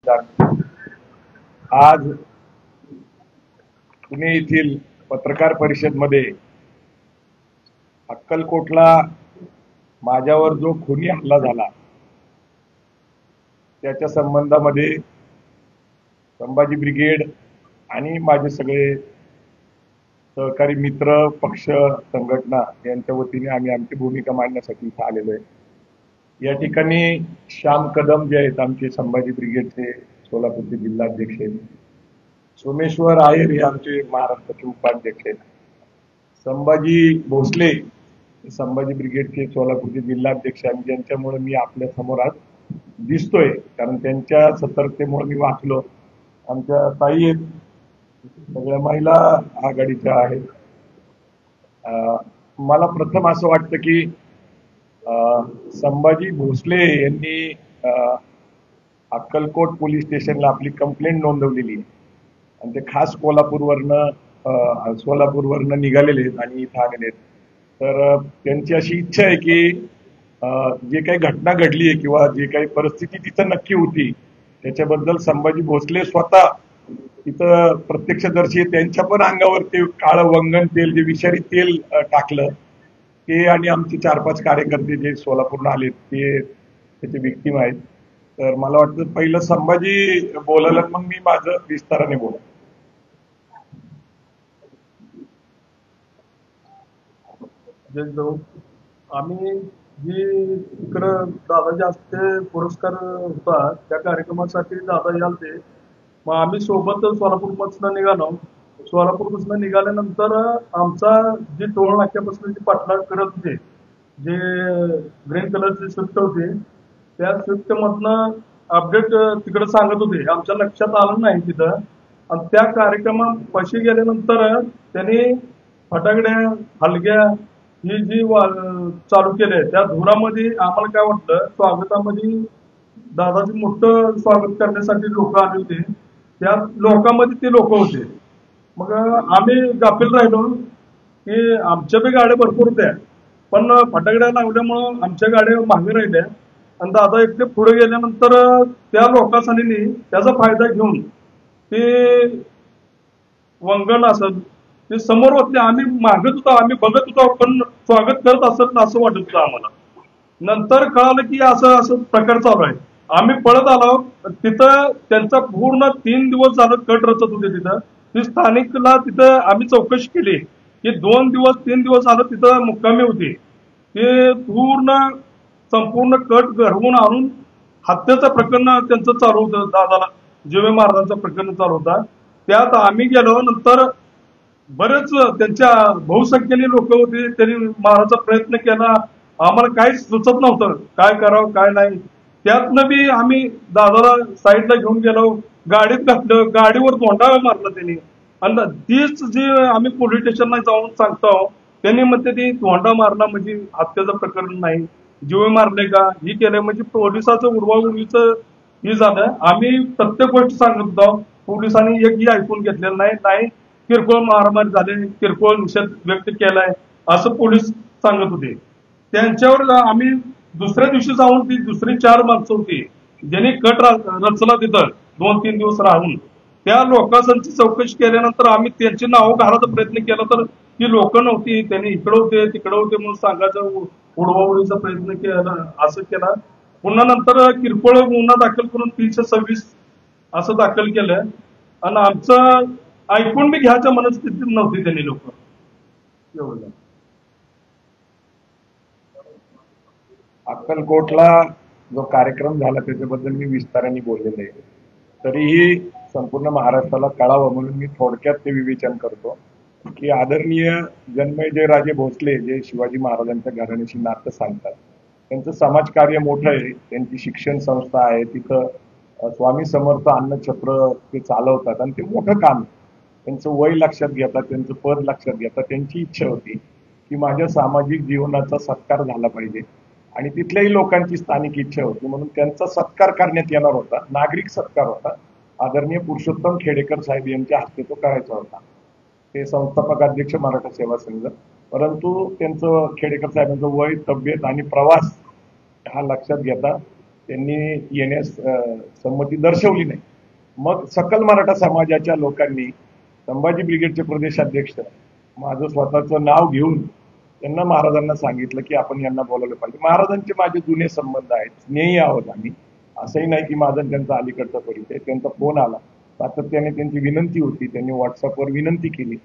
आज पुणे येथील पत्रकार परिषदमध्ये अक्कलकोटला माझ्यावर जो खुनी हल्ला झाला त्याच्या संबंधामध्ये संभाजी ब्रिगेड आणि माझे सगळे सहकारी मित्र पक्ष संघटना यांच्या वतीने आम्ही आमची भूमिका मांडण्यासाठी इथे आलेलो आहे। या ठिकाणी श्याम कदम जे आहेत आमचे संभाजी ब्रिगेडचे सोलापूरचे जिल्हाध्यक्ष आहेत, सोमेश्वर आयर हे आमचे महाराष्ट्राचे उपाध्यक्ष आहेत, संभाजी भोसले संभाजी ब्रिगेडचे सोलापूरचे जिल्हाध्यक्ष आणि ज्यांच्यामुळे मी आपल्या समोर आज दिसतोय, कारण त्यांच्या सतर्कतेमुळे मी वाचलो। आमच्या ताई आहेत, सगळ्या महिला आघाडीच्या आहेत। मला प्रथम असं वाटतं की संभाजी भोसले यांनी अक्कलकोट पोलीस स्टेशनला आपली कंप्लेंट नोंदवलेली आहे आणि ते खास सोलापूरवरनं निघालेले आहेत आणि इथं आलेले आहेत। तर त्यांची अशी इच्छा आहे की जे काही घटना घडली आहे किंवा जे काही परिस्थिती तिथं नक्की होती त्याच्याबद्दल संभाजी भोसले स्वतः तिथं प्रत्यक्षदर्शी त्यांच्या पण अंगावर ते काळं वंगण तेल जे विषारी तेल टाकलं ते, आणि आमचे 4-5 कार्यकर्ते जे सोलापूरला आले ते त्याचे विक्टीम आहेत। तर मला वाटतं पहिलं संभाजी बोलायला, मग मी माझं विस्ताराने बोला। आम्ही जी इकडं दादाजी हस्ते पुरस्कार होता त्या कार्यक्रमासाठी दादा यालते, मग आम्ही सोबत सोलापूरपासून निघालो। सोलापूरपासून निघाल्यानंतर आमचा जी टोल नाक्यापासून जी पाठलाग करत होते, जे ग्रीन कलरची स्विफ्ट होती, त्या स्विफ्ट मधनं अपडेट तिकडे सांगत होते, आमच्या लक्षात आलं नाही तिथं। आणि त्या कार्यक्रमापाशी गेल्यानंतर त्यांनी फटाकड्या हलग्या ही जी चालू केले, त्या धुरामध्ये आम्हाला काय वाटलं, स्वागतामध्ये दादाचे मोठं स्वागत करण्यासाठी लोक आले होते, त्या लोकांमध्ये ते लोक होते। मग आम्ही गाफील राहिलो की आमच्या बी गाड्या भरपूर होत्या, पण फटाकड्या लावल्यामुळं आमच्या गाड्या मागे राहिल्या आणि दादा एकटे पुढे गेल्यानंतर त्या लोकांनी त्याचा फायदा घेऊन ते वंगण असत ते समोर होते, आम्ही मागत होतो, आम्ही बघत होतो, पण स्वागत करत असत असं वाटत होतं आम्हाला। नंतर कळालं की असं असं प्रकार चालू आहे। आम्ही पळत आलो तिथं, त्यांचा पूर्ण 3 दिवस झालं कट रचत होते तिथं। ती स्थानिकला तिथं आम्ही चौकशी केली की 2 दिवस 3 दिवस झालं तिथं मुक्कामी होती। ते संपूर्ण कट घडवून आणून हत्येचं प्रकरण त्यांचं चालू होतं, दादाला जीवे महाराजांचं प्रकरण चालू होता। त्यात आम्ही गेलो, नंतर बरेच त्यांच्या बहुसंख्येने लोक होते, त्यांनी मारायचा प्रयत्न केला, आम्हाला काहीच सुचत नव्हतं काय करावं काय नाही। त्यातनं बी आम्ही दादाला साईडला घेऊन गेलो, गाडीत घातलं, गाडीवर धोंडा मारला त्यांनी। आणि तीच जी आम्ही पोलीस स्टेशनला जाऊन सांगतो, त्यांनी म्हणते ती धोंडा मारला म्हणजे हत्येचं प्रकरण नाही, जीवे मारले का ही केलंय, म्हणजे पोलिसाचं उडवाउडवीचं हे झालं। आम्ही प्रत्येक गोष्ट सांगत होतो, पोलिसांनी एकही ऐकून घेतलेलं नाही। किरकोळ मारामारी झाले, किरकोळ निषेध व्यक्त केलाय असं पोलीस सांगत होते। त्यांच्यावर आम्ही दुसऱ्या दिवशी जाऊन ती दुसरी 4 माणसं होती ज्यांनी कट रचला तिथं 2-3 दिवस राहून, त्या लोकांची चौकशी केल्यानंतर आम्ही त्यांची नावं घालायचा प्रयत्न केला, तर ती लोक नव्हती, त्यांनी इकडं होते तिकडं होते म्हणून सांगायचा उडवाउडीचा प्रयत्न केला, असं केला। पुन्हा नंतर किरकोळ गुन्हा दाखल करून 326 असं दाखल केलं आणि आमचं ऐकून बी घ्यायच्या मनस्थितीत नव्हती त्यांनी लोक। एवढं अक्कलकोटला जो कार्यक्रम झाला त्याच्याबद्दल मी विस्ताराने बोललेलो आहे, तरीही संपूर्ण महाराष्ट्राला कळावं म्हणून मी थोडक्यात ते विवेचन करतो की आदरणीय जन्मेजय राजे भोसले जे शिवाजी महाराजांच्या घराण्याशी नातं सांगतात, त्यांचं समाजकार्य मोठं आहे, त्यांची शिक्षण संस्था आहे, तिथं स्वामी समर्थ अन्नछत्र ते चालवतात आणि ते मोठं काम। त्यांचं वय लक्षात घेतात, त्यांचं पद लक्षात घेतात, त्यांची इच्छा होती की माझ्या सामाजिक जीवनाचा सत्कार झाला पाहिजे आणि तिथल्याही लोकांची स्थानिक इच्छा होती, म्हणून त्यांचा सत्कार करण्यात येणार होता, नागरिक सत्कार होता। आदरणीय पुरुषोत्तम खेडेकर साहेब यांच्या हस्ते तो करायचा होता, ते संस्थापक अध्यक्ष मराठा सेवा संघ। परंतु त्यांचं खेडेकर साहेबांचं वय, तब्येत आणि प्रवास हा लक्षात घेता त्यांनी येण्यास संमती दर्शवली नाही. मग सकल मराठा समाजाच्या लोकांनी संभाजी ब्रिगेडचे प्रदेशाध्यक्ष माझं स्वतःचं नाव घेऊन त्यांना महाराजांना सांगितलं की आपण यांना बोलावलं पाहिजे. महाराजांचे माझे जुने संबंध आहेत, स्नेही आहोत आम्ही. असंही नाही की माझा त्यांचा अलीकडचा परिचय. त्यांचा फोन आला, सातत्याने त्यांची विनंती होती, त्यांनी व्हॉट्सअपवर विनंती केली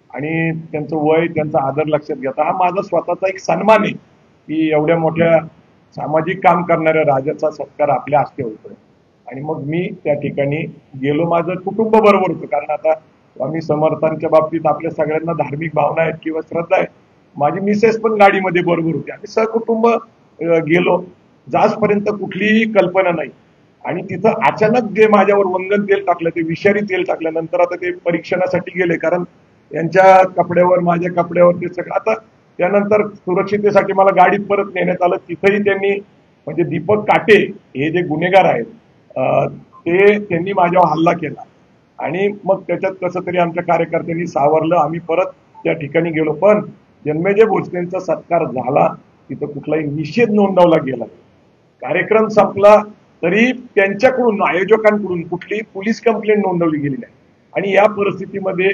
आणि त्यांचं वय, त्यांचा आदर लक्षात घेता हा माझा स्वतःचा एक सन्मान आहे की एवढ्या मोठ्या सामाजिक काम करणाऱ्या राजाचा सत्कार आपल्या हस्ते होतोय. आणि मग मी त्या ठिकाणी गेलो. माझं कुटुंब बरोबर होतं, कारण आता स्वामी समर्थांच्या बाबतीत आपल्या सगळ्यांना धार्मिक भावना आहेत किंवा श्रद्धा आहे. माझी मिसेस पण गाडीमध्ये बरोबर होती. आम्ही सहकुटुंब गेलो. जाचपर्यंत कुठलीही कल्पना नाही. आणि तिथं अचानक जे माझ्यावर वंगन तेल टाकलं, ते विषारी तेल टाकल्यानंतर आता ते परीक्षणासाठी गेले, कारण यांच्या कपड्यावर, माझ्या कपड्यावर ते सगळं. आता त्यानंतर सुरक्षितेसाठी मला गाडीत परत नेण्यात आलं. तिथंही त्यांनी, म्हणजे दीपक काटे हे जे गुन्हेगार आहेत ते त्यांनी माझ्यावर हल्ला केला. आणि मग त्याच्यात कसं तरी आमच्या कार्यकर्त्यांनी सावरलं. आम्ही परत त्या ठिकाणी गेलो. पण जन्मेजय भोसलेंचा सत्कार झाला, तिथं कुठलाही निषेध नोंदवला गेला. कार्यक्रम संपला तरी त्यांच्याकडून, आयोजकांकडून कुठलीही पोलीस कंप्लेंट नोंदवली गेली नाही. आणि या परिस्थितीमध्ये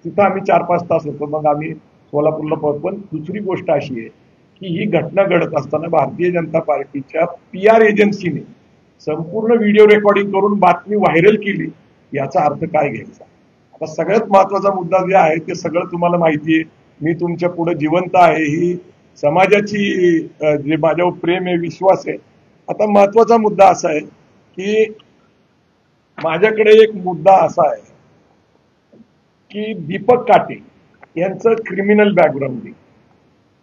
तिथं आम्ही 4-5 तास होतो. मग आम्ही सोलापूरला पोहोचलो. पण दुसरी गोष्ट अशी आहे की ही घटना घडत असताना भारतीय जनता पार्टीच्या PR एजन्सीने संपूर्ण व्हिडिओ रेकॉर्डिंग करून बातमी व्हायरल केली. याचा अर्थ काय घ्यायचा? आता सगळ्यात महत्वाचा मुद्दा जे आहे ते सगळं तुम्हाला माहिती आहे. मी तुमच्या पुढे जिवंत आहे. ही समाजाची जे माझ्यावर प्रेम आहे, विश्वास आहे. आता महत्वाचा मुद्दा असा आहे की माझ्याकडे एक मुद्दा असा आहे की दीपक काटे यांचं क्रिमिनल बॅकग्राऊंड आहे.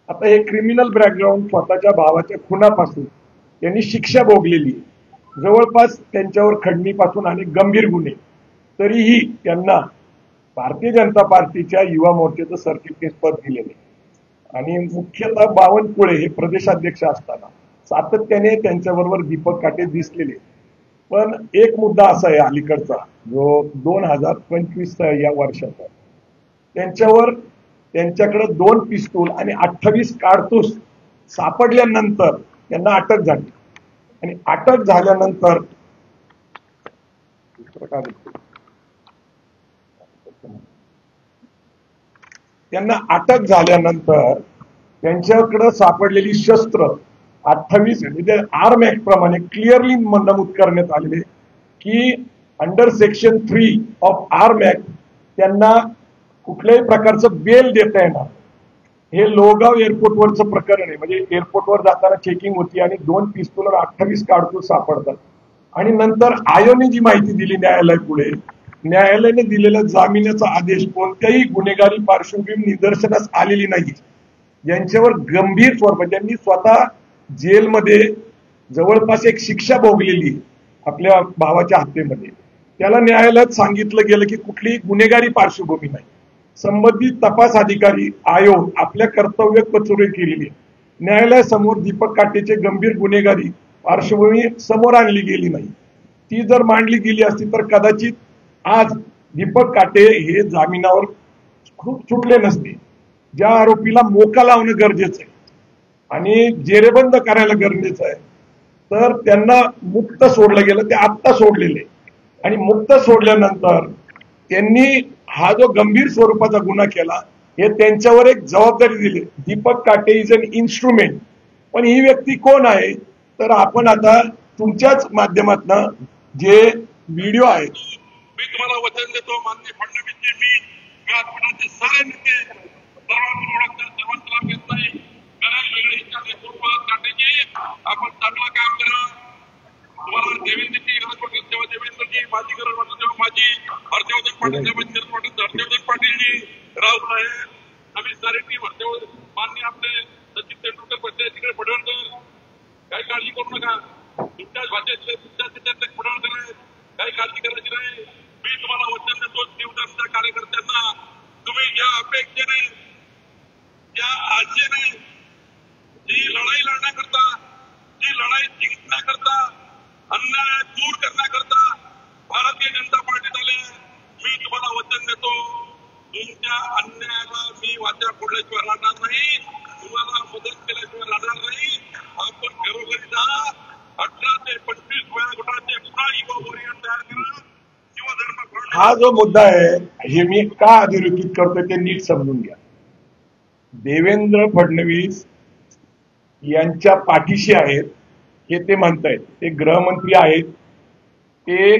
आता हे क्रिमिनल बॅकग्राऊंड स्वतःच्या भावाच्या खुनापासून त्यांनी शिक्षा भोगलेली आहे. जवळपास त्यांच्यावर खंडणीपासून आणि गंभीर गुन्हे. तरीही त्यांना भारतीय जनता पार्टीच्या युवा मोर्चाचं सरचिटणीस पद दिलेले आणि मुख्यतः बावनकुळे हे प्रदेशाध्यक्ष असताना सातत्याने त्यांच्याबरोबर दीपक काटे दिसलेले. पण एक मुद्दा असा आहे अलीकडचा, जो 2025 या वर्षाचा, त्यांच्याकडे 2 पिस्तूल आणि 28 कारतूस सापडल्यानंतर त्यांना अटक झाली. आणि अटक झाल्यानंतर त्यांच्याकडे सापडलेली शस्त्र 28 म्हणजे आर्म ऍक्ट प्रमाणे क्लिअरली नमूद करण्यात आलेले की under section 3 of arm act त्यांना कुठल्याही प्रकारचं बेल देता येणार. हे लोहगाव एअरपोर्टवरचं प्रकरण आहे. म्हणजे एअरपोर्टवर जाताना चेकिंग होती आणि 2 पिस्तूल 28 कारतूस सापडतात. आणि नंतर आयोने जी माहिती दिली न्यायालयापुढे, न्यायालयाने दिलेला जामिनाचा आदेश कोणत्याही गुन्हेगारी पार्श्वभूमी निदर्शनास आलेली नाही. ज्यांच्यावर गंभीर स्वरूपात, ज्यांनी स्वतः जेलमध्ये जवळपास एक शिक्षा भोगलेली आपल्या भावाच्या हत्येमध्ये, त्याला न्यायालयात सांगितलं गेलं की कुठलीही गुन्हेगारी पार्श्वभूमी नाही. संबंधित तपास अधिकारी आयोग आपल्या कर्तव्य कचोरी केलेली. न्यायालयासमोर दीपक काटेचे गंभीर गुन्हेगारी पार्श्वभूमी समोर आणली गेली नाही. ती जर मांडली गेली असती तर कदाचित आज दीपक काटे हे जामिनावर सुटले नसते. ज्या आरोपीला मोका लावणं गरजेचं आहे आणि जेरेबंद करायला गरजेचं आहे, तर त्यांना मुक्त सोडलं गेलं. ते आत्ता सोडलेले आणि मुक्त सोडल्यानंतर त्यांनी हा जो गंभीर स्वरूपाचा गुन्हा केला, हे त्यांच्यावर एक जबाबदारी दिली. दीपक काटे इज अन इन्स्ट्रुमेंट. पण ही व्यक्ती कोण आहे? तर आपण आता तुमच्याच माध्यमातून जे व्हिडिओ आहेत, मी तुम्हाला वचन देतो, माननीय फडणवीसजी, मी आजपर्यंतचे सारे नेते सर्वांना ओळखतात, सर्वांचा लाभ घेत नाही. गरज वेगळी स्वरूपात काटेजी आपण चांगलं काम करा. तुम्हाला देवेंद्रची गरज वाटेल तेव्हा देवेंद्रजी, माझी गरज वाटेल तेव्हा माझी, हर्षवर्धन पाटील गरज वाटेल हर्षवर्धन पाटीलजी, राहुल आहे, आम्ही सारे टीम हर्षवर्धन, माननीय आपले सचिन तेंडुलकर बसले तिकडे पडवळकर, काही काळजी करू नका. तुमच्याच भाषेतले, तुमच्याच त्याच्यातले पडवळकर आहे, काही काळजी करायची नाही. मी तुम्हाला वचन देतो, शिवसेनेच्या कार्यकर्त्यांना, तुम्ही या अपेक्षेने, या आशेने जी लढाई लढण्याकरता, जी लढाई जिंकण्याकरता, अन्याय दूर करण्याकरता भारतीय जनता पार्टीत आले, मी तुम्हाला वचन देतो, तुमच्या अन्यायाला मी वाचा फोडल्याशिवाय राहणार नाही, तुम्हाला मदत केल्याशिवाय राहणार नाही. आपण घरोघरी जा. 18 ते 25 25 वयोगटाचे पुन्हा युवा वॉरियर तयार करा. शिवधर्म हा जो मुद्दा आहे हे मी का अधोरेखित करतोय ते नीट समजून घ्या. देवेंद्र फडणवीस यांच्या पाठीशी आहेत हे ते म्हणतायत. ते गृहमंत्री आहेत, ते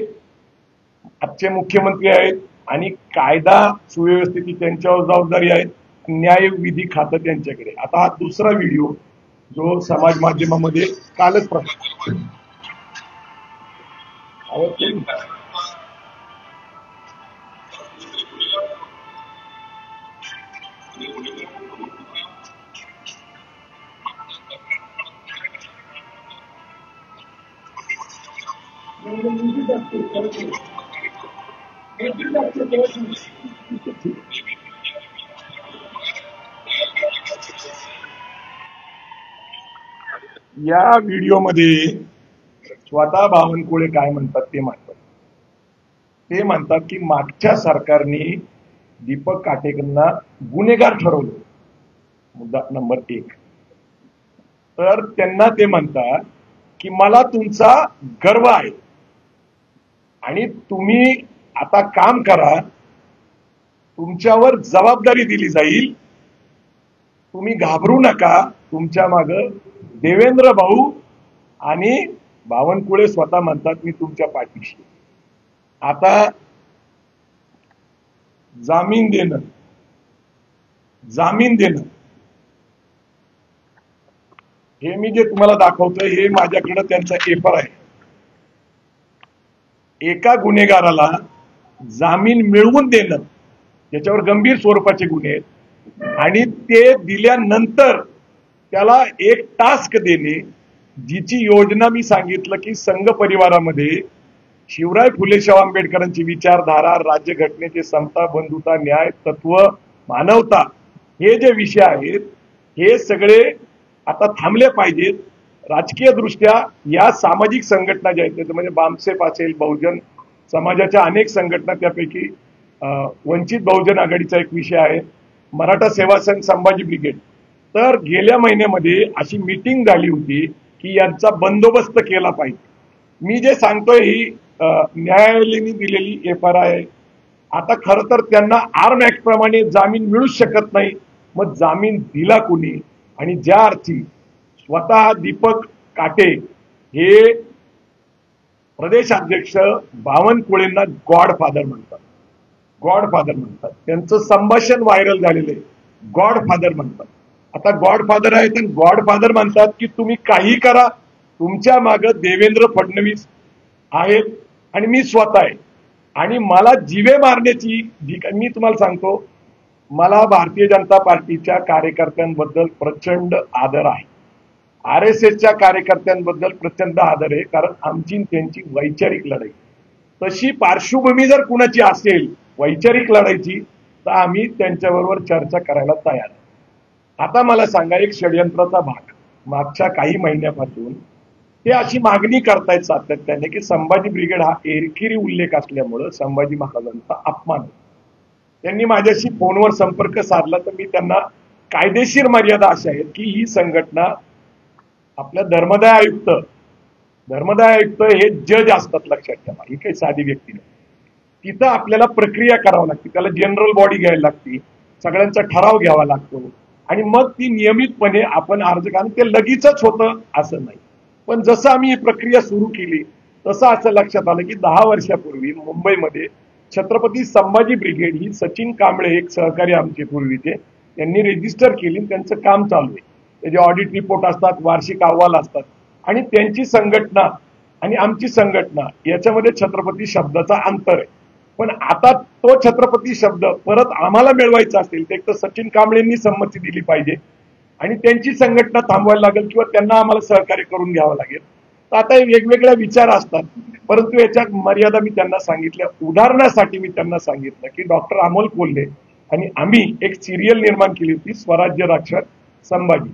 आजचे मुख्यमंत्री आहेत आणि कायदा सुव्यवस्थेची त्यांच्यावर जबाबदारी आहे. न्याय विधी खातं त्यांच्याकडे. आता हा दुसरा व्हिडिओ जो समाज माध्यमामध्ये कालच प्रसारित या व्हिडिओमध्ये स्वतः बावनकुळे काय म्हणतात ते म्हणतात. ते म्हणतात की मागच्या सरकारने दीपक काटेकरांना गुन्हेगार ठरवलं. मुद्दा नंबर 1. तर त्यांना ते म्हणतात की मला तुमचा गर्व आहे आणि तुम्ही आता काम करा, तुमच्यावर जबाबदारी दिली जाईल, तुम्ही घाबरू नका, तुमच्या मागे देवेंद्र भाऊ आणि बावनकुळे स्वतः म्हणतात मी तुमच्या पाठीशी. आता जामीन देणं हे मी जे तुम्हाला दाखवतोय हे माझ्याकडे त्यांचा पेपर आहे. एका गुन्हेगाराला जामीन मिळवून देणं त्याच्यावर गंभीर स्वरूपाचे गुन्हे आहेत आणि ते दिल्यानंतर त्याला एक टास्क देणे, जिची योजना मी सांगितलं की संघ परिवारामध्ये शिवराय फुले शाहू आंबेडकरांची विचारधारा, राज्यघटनेचे समता, बंधुता, न्याय, तत्व, मानवता हे जे विषय आहेत हे सगळे आता थांबले पाहिजेत. राजकीय दृष्ट्या या सामाजिक संघटना ज्या आहेत म्हणजे बामसेफ असेल, बहुजन समाजाच्या अनेक संघटना, त्यापैकी वंचित बहुजन आघाडीचा एक विषय आहे, मराठा सेवा संघ, संभाजी ब्रिगेड. तर गेल्या महिन्यामध्ये अशी मीटिंग झाली होती की यांचा बंदोबस्त केला पाहिजे. मी जे सांगतोय ही न्यायालयाने दिलेली FR आहे. आता खरं तर त्यांना आर्म ऍक्ट प्रमाणे जामीन मिळूच शकत नाही. मग जामीन दिला कुणी? आणि ज्या अर्थी स्वतः दीपक काटे हे प्रदेशाध्यक्ष बावनकुळेंना गॉडफादर म्हणतात, त्यांचं संभाषण व्हायरल झालेलं आहे, गॉडफादर म्हणतात. आता गॉडफादर आहेत आणि गॉडफादर म्हणतात की तुम्ही काही करा, तुमच्या मागे देवेंद्र फडणवीस आहेत आणि मी स्वतः आहे आणि मला जीवे मारण्याची मी तुम्हाला सांगतो, मला भारतीय जनता पार्टीच्या कार्यकर्त्यांबद्दल प्रचंड आदर आहे, RSSच्या कार्यकर्त्यांबद्दल प्रचंड आदर आहे, कारण आमची त्यांची वैचारिक लढाई. तशी पार्श्वभूमी जर कुणाची असेल वैचारिक लढाईची तर आम्ही त्यांच्याबरोबर चर्चा करायला तयार आहे. आता मला सांगा, एक षडयंत्राचा भाग मागच्या काही महिन्यापासून ते अशी मागणी करतायत सातत्याने की संभाजी ब्रिगेड हा एकेरी उल्लेख असल्यामुळं संभाजी महाराजांचा अपमान. त्यांनी माझ्याशी फोनवर संपर्क साधला तर मी त्यांना कायदेशीर मर्यादा अशा आहेत की ही संघटना आपल्या धर्मदाय आयुक्त हे जज असतात, लक्षात ठेवा, ही काही साधी व्यक्ती नाही. तिथं आपल्याला प्रक्रिया करावी लागते, त्याला जनरल बॉडी घ्यायला लागते, सगळ्यांचा ठराव घ्यावा लागतो आणि मग ती नियमितपणे आपण अर्ज करून ते लगेचच होतं असं नाही. पण जसं आम्ही ही प्रक्रिया सुरू केली तसं असं लक्षात आलं की 10 वर्षापूर्वी मुंबईमध्ये छत्रपती संभाजी ब्रिगेड ही सचिन कांबळे एक सहकारी आमचे पूर्वीचे त्यांनी रजिस्टर केली, त्यांचं काम चालू आहे. त्याचे ऑडिट रिपोर्ट असतात, वार्षिक अहवाल असतात आणि त्यांची संघटना आणि आमची संघटना याच्यामध्ये छत्रपती शब्दाचा अंतर आहे. पण आता तो छत्रपती शब्द परत आम्हाला मिळवायचा असेल तर एक तर सचिन कांबळेंनी संमती दिली पाहिजे आणि त्यांची संघटना थांबवायला लागेल किंवा त्यांना आम्हाला सहकार्य करून घ्यावं लागेल. तर आता वेगवेगळ्या विचार असतात, परंतु याच्या मर्यादा मी त्यांना सांगितल्या. उदाहरणासाठी मी त्यांना सांगितलं की डॉक्टर अमोल कोल्हे आणि आम्ही एक सिरियल निर्माण केली होती, स्वराज्य रक्षक संभाजी.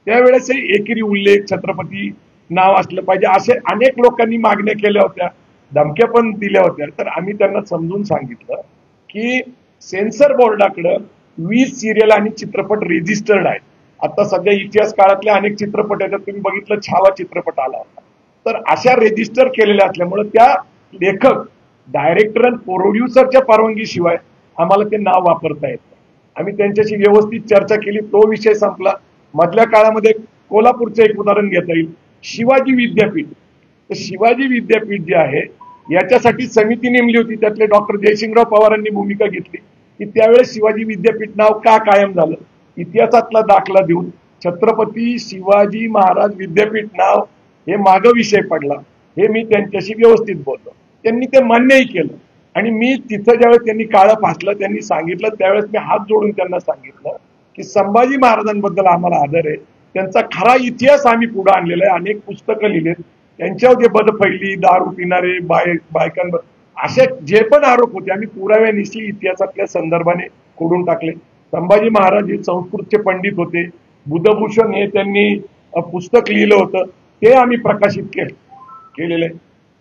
त्यावेळेस एकेरी उल्लेख, छत्रपती नाव असलं पाहिजे असे अनेक लोकांनी मागण्या केल्या होत्या, धमक्या पण दिल्या होत्या. तर आम्ही त्यांना समजून सांगितलं की सेन्सर बोर्डाकडे 20 सिरियल आणि चित्रपट रजिस्टर्ड आहेत. आता सध्या इतिहास काळातले अनेक चित्रपट आहेत, तुम्ही बघितलं छावा चित्रपट आला होता, तर अशा रेजिस्टर केलेल्या असल्यामुळे त्या लेखक, डायरेक्टर आणि प्रोड्युसरच्या परवानगीशिवाय आम्हाला ते नाव वापरता येत नाही. आम्ही त्यांच्याशी व्यवस्थित चर्चा केली, तो विषय संपला. मधल्या काळामध्ये कोल्हापूरचं एक उदाहरण घेता येईल, शिवाजी विद्यापीठ. तर शिवाजी विद्यापीठ जे आहे याच्यासाठी समिती नेमली होती, त्यातले डॉक्टर जयसिंगराव पवारांनी भूमिका घेतली की त्यावेळेस शिवाजी विद्यापीठ नाव का कायम झालं, इतिहासातला दाखला देऊन छत्रपती शिवाजी महाराज विद्यापीठ नाव हे माग विषय पडला. हे मी त्यांच्याशी व्यवस्थित बोललो, त्यांनी ते मान्यही केलं. आणि मी तिथं ज्यावेळेस त्यांनी काळं फासलं, त्यांनी सांगितलं, त्यावेळेस मी हात जोडून त्यांना सांगितलं की संभाजी महाराजांबद्दल आम्हाला आदर आहे, त्यांचा खरा इतिहास आम्ही पुढे आणलेला आहे, अनेक पुस्तकं लिहिलेत, त्यांच्यावर जे बदफैली, दारू पिणारे, बायकांवर असे जे पण आरोप होते आम्ही पुराव्यानिशी इतिहासातल्या संदर्भाने खोडून टाकले. संभाजी महाराज हे संस्कृतचे पंडित होते, बुधभूषण हे त्यांनी पुस्तक लिहिलं होतं, ते आम्ही प्रकाशित केलेलं आहे.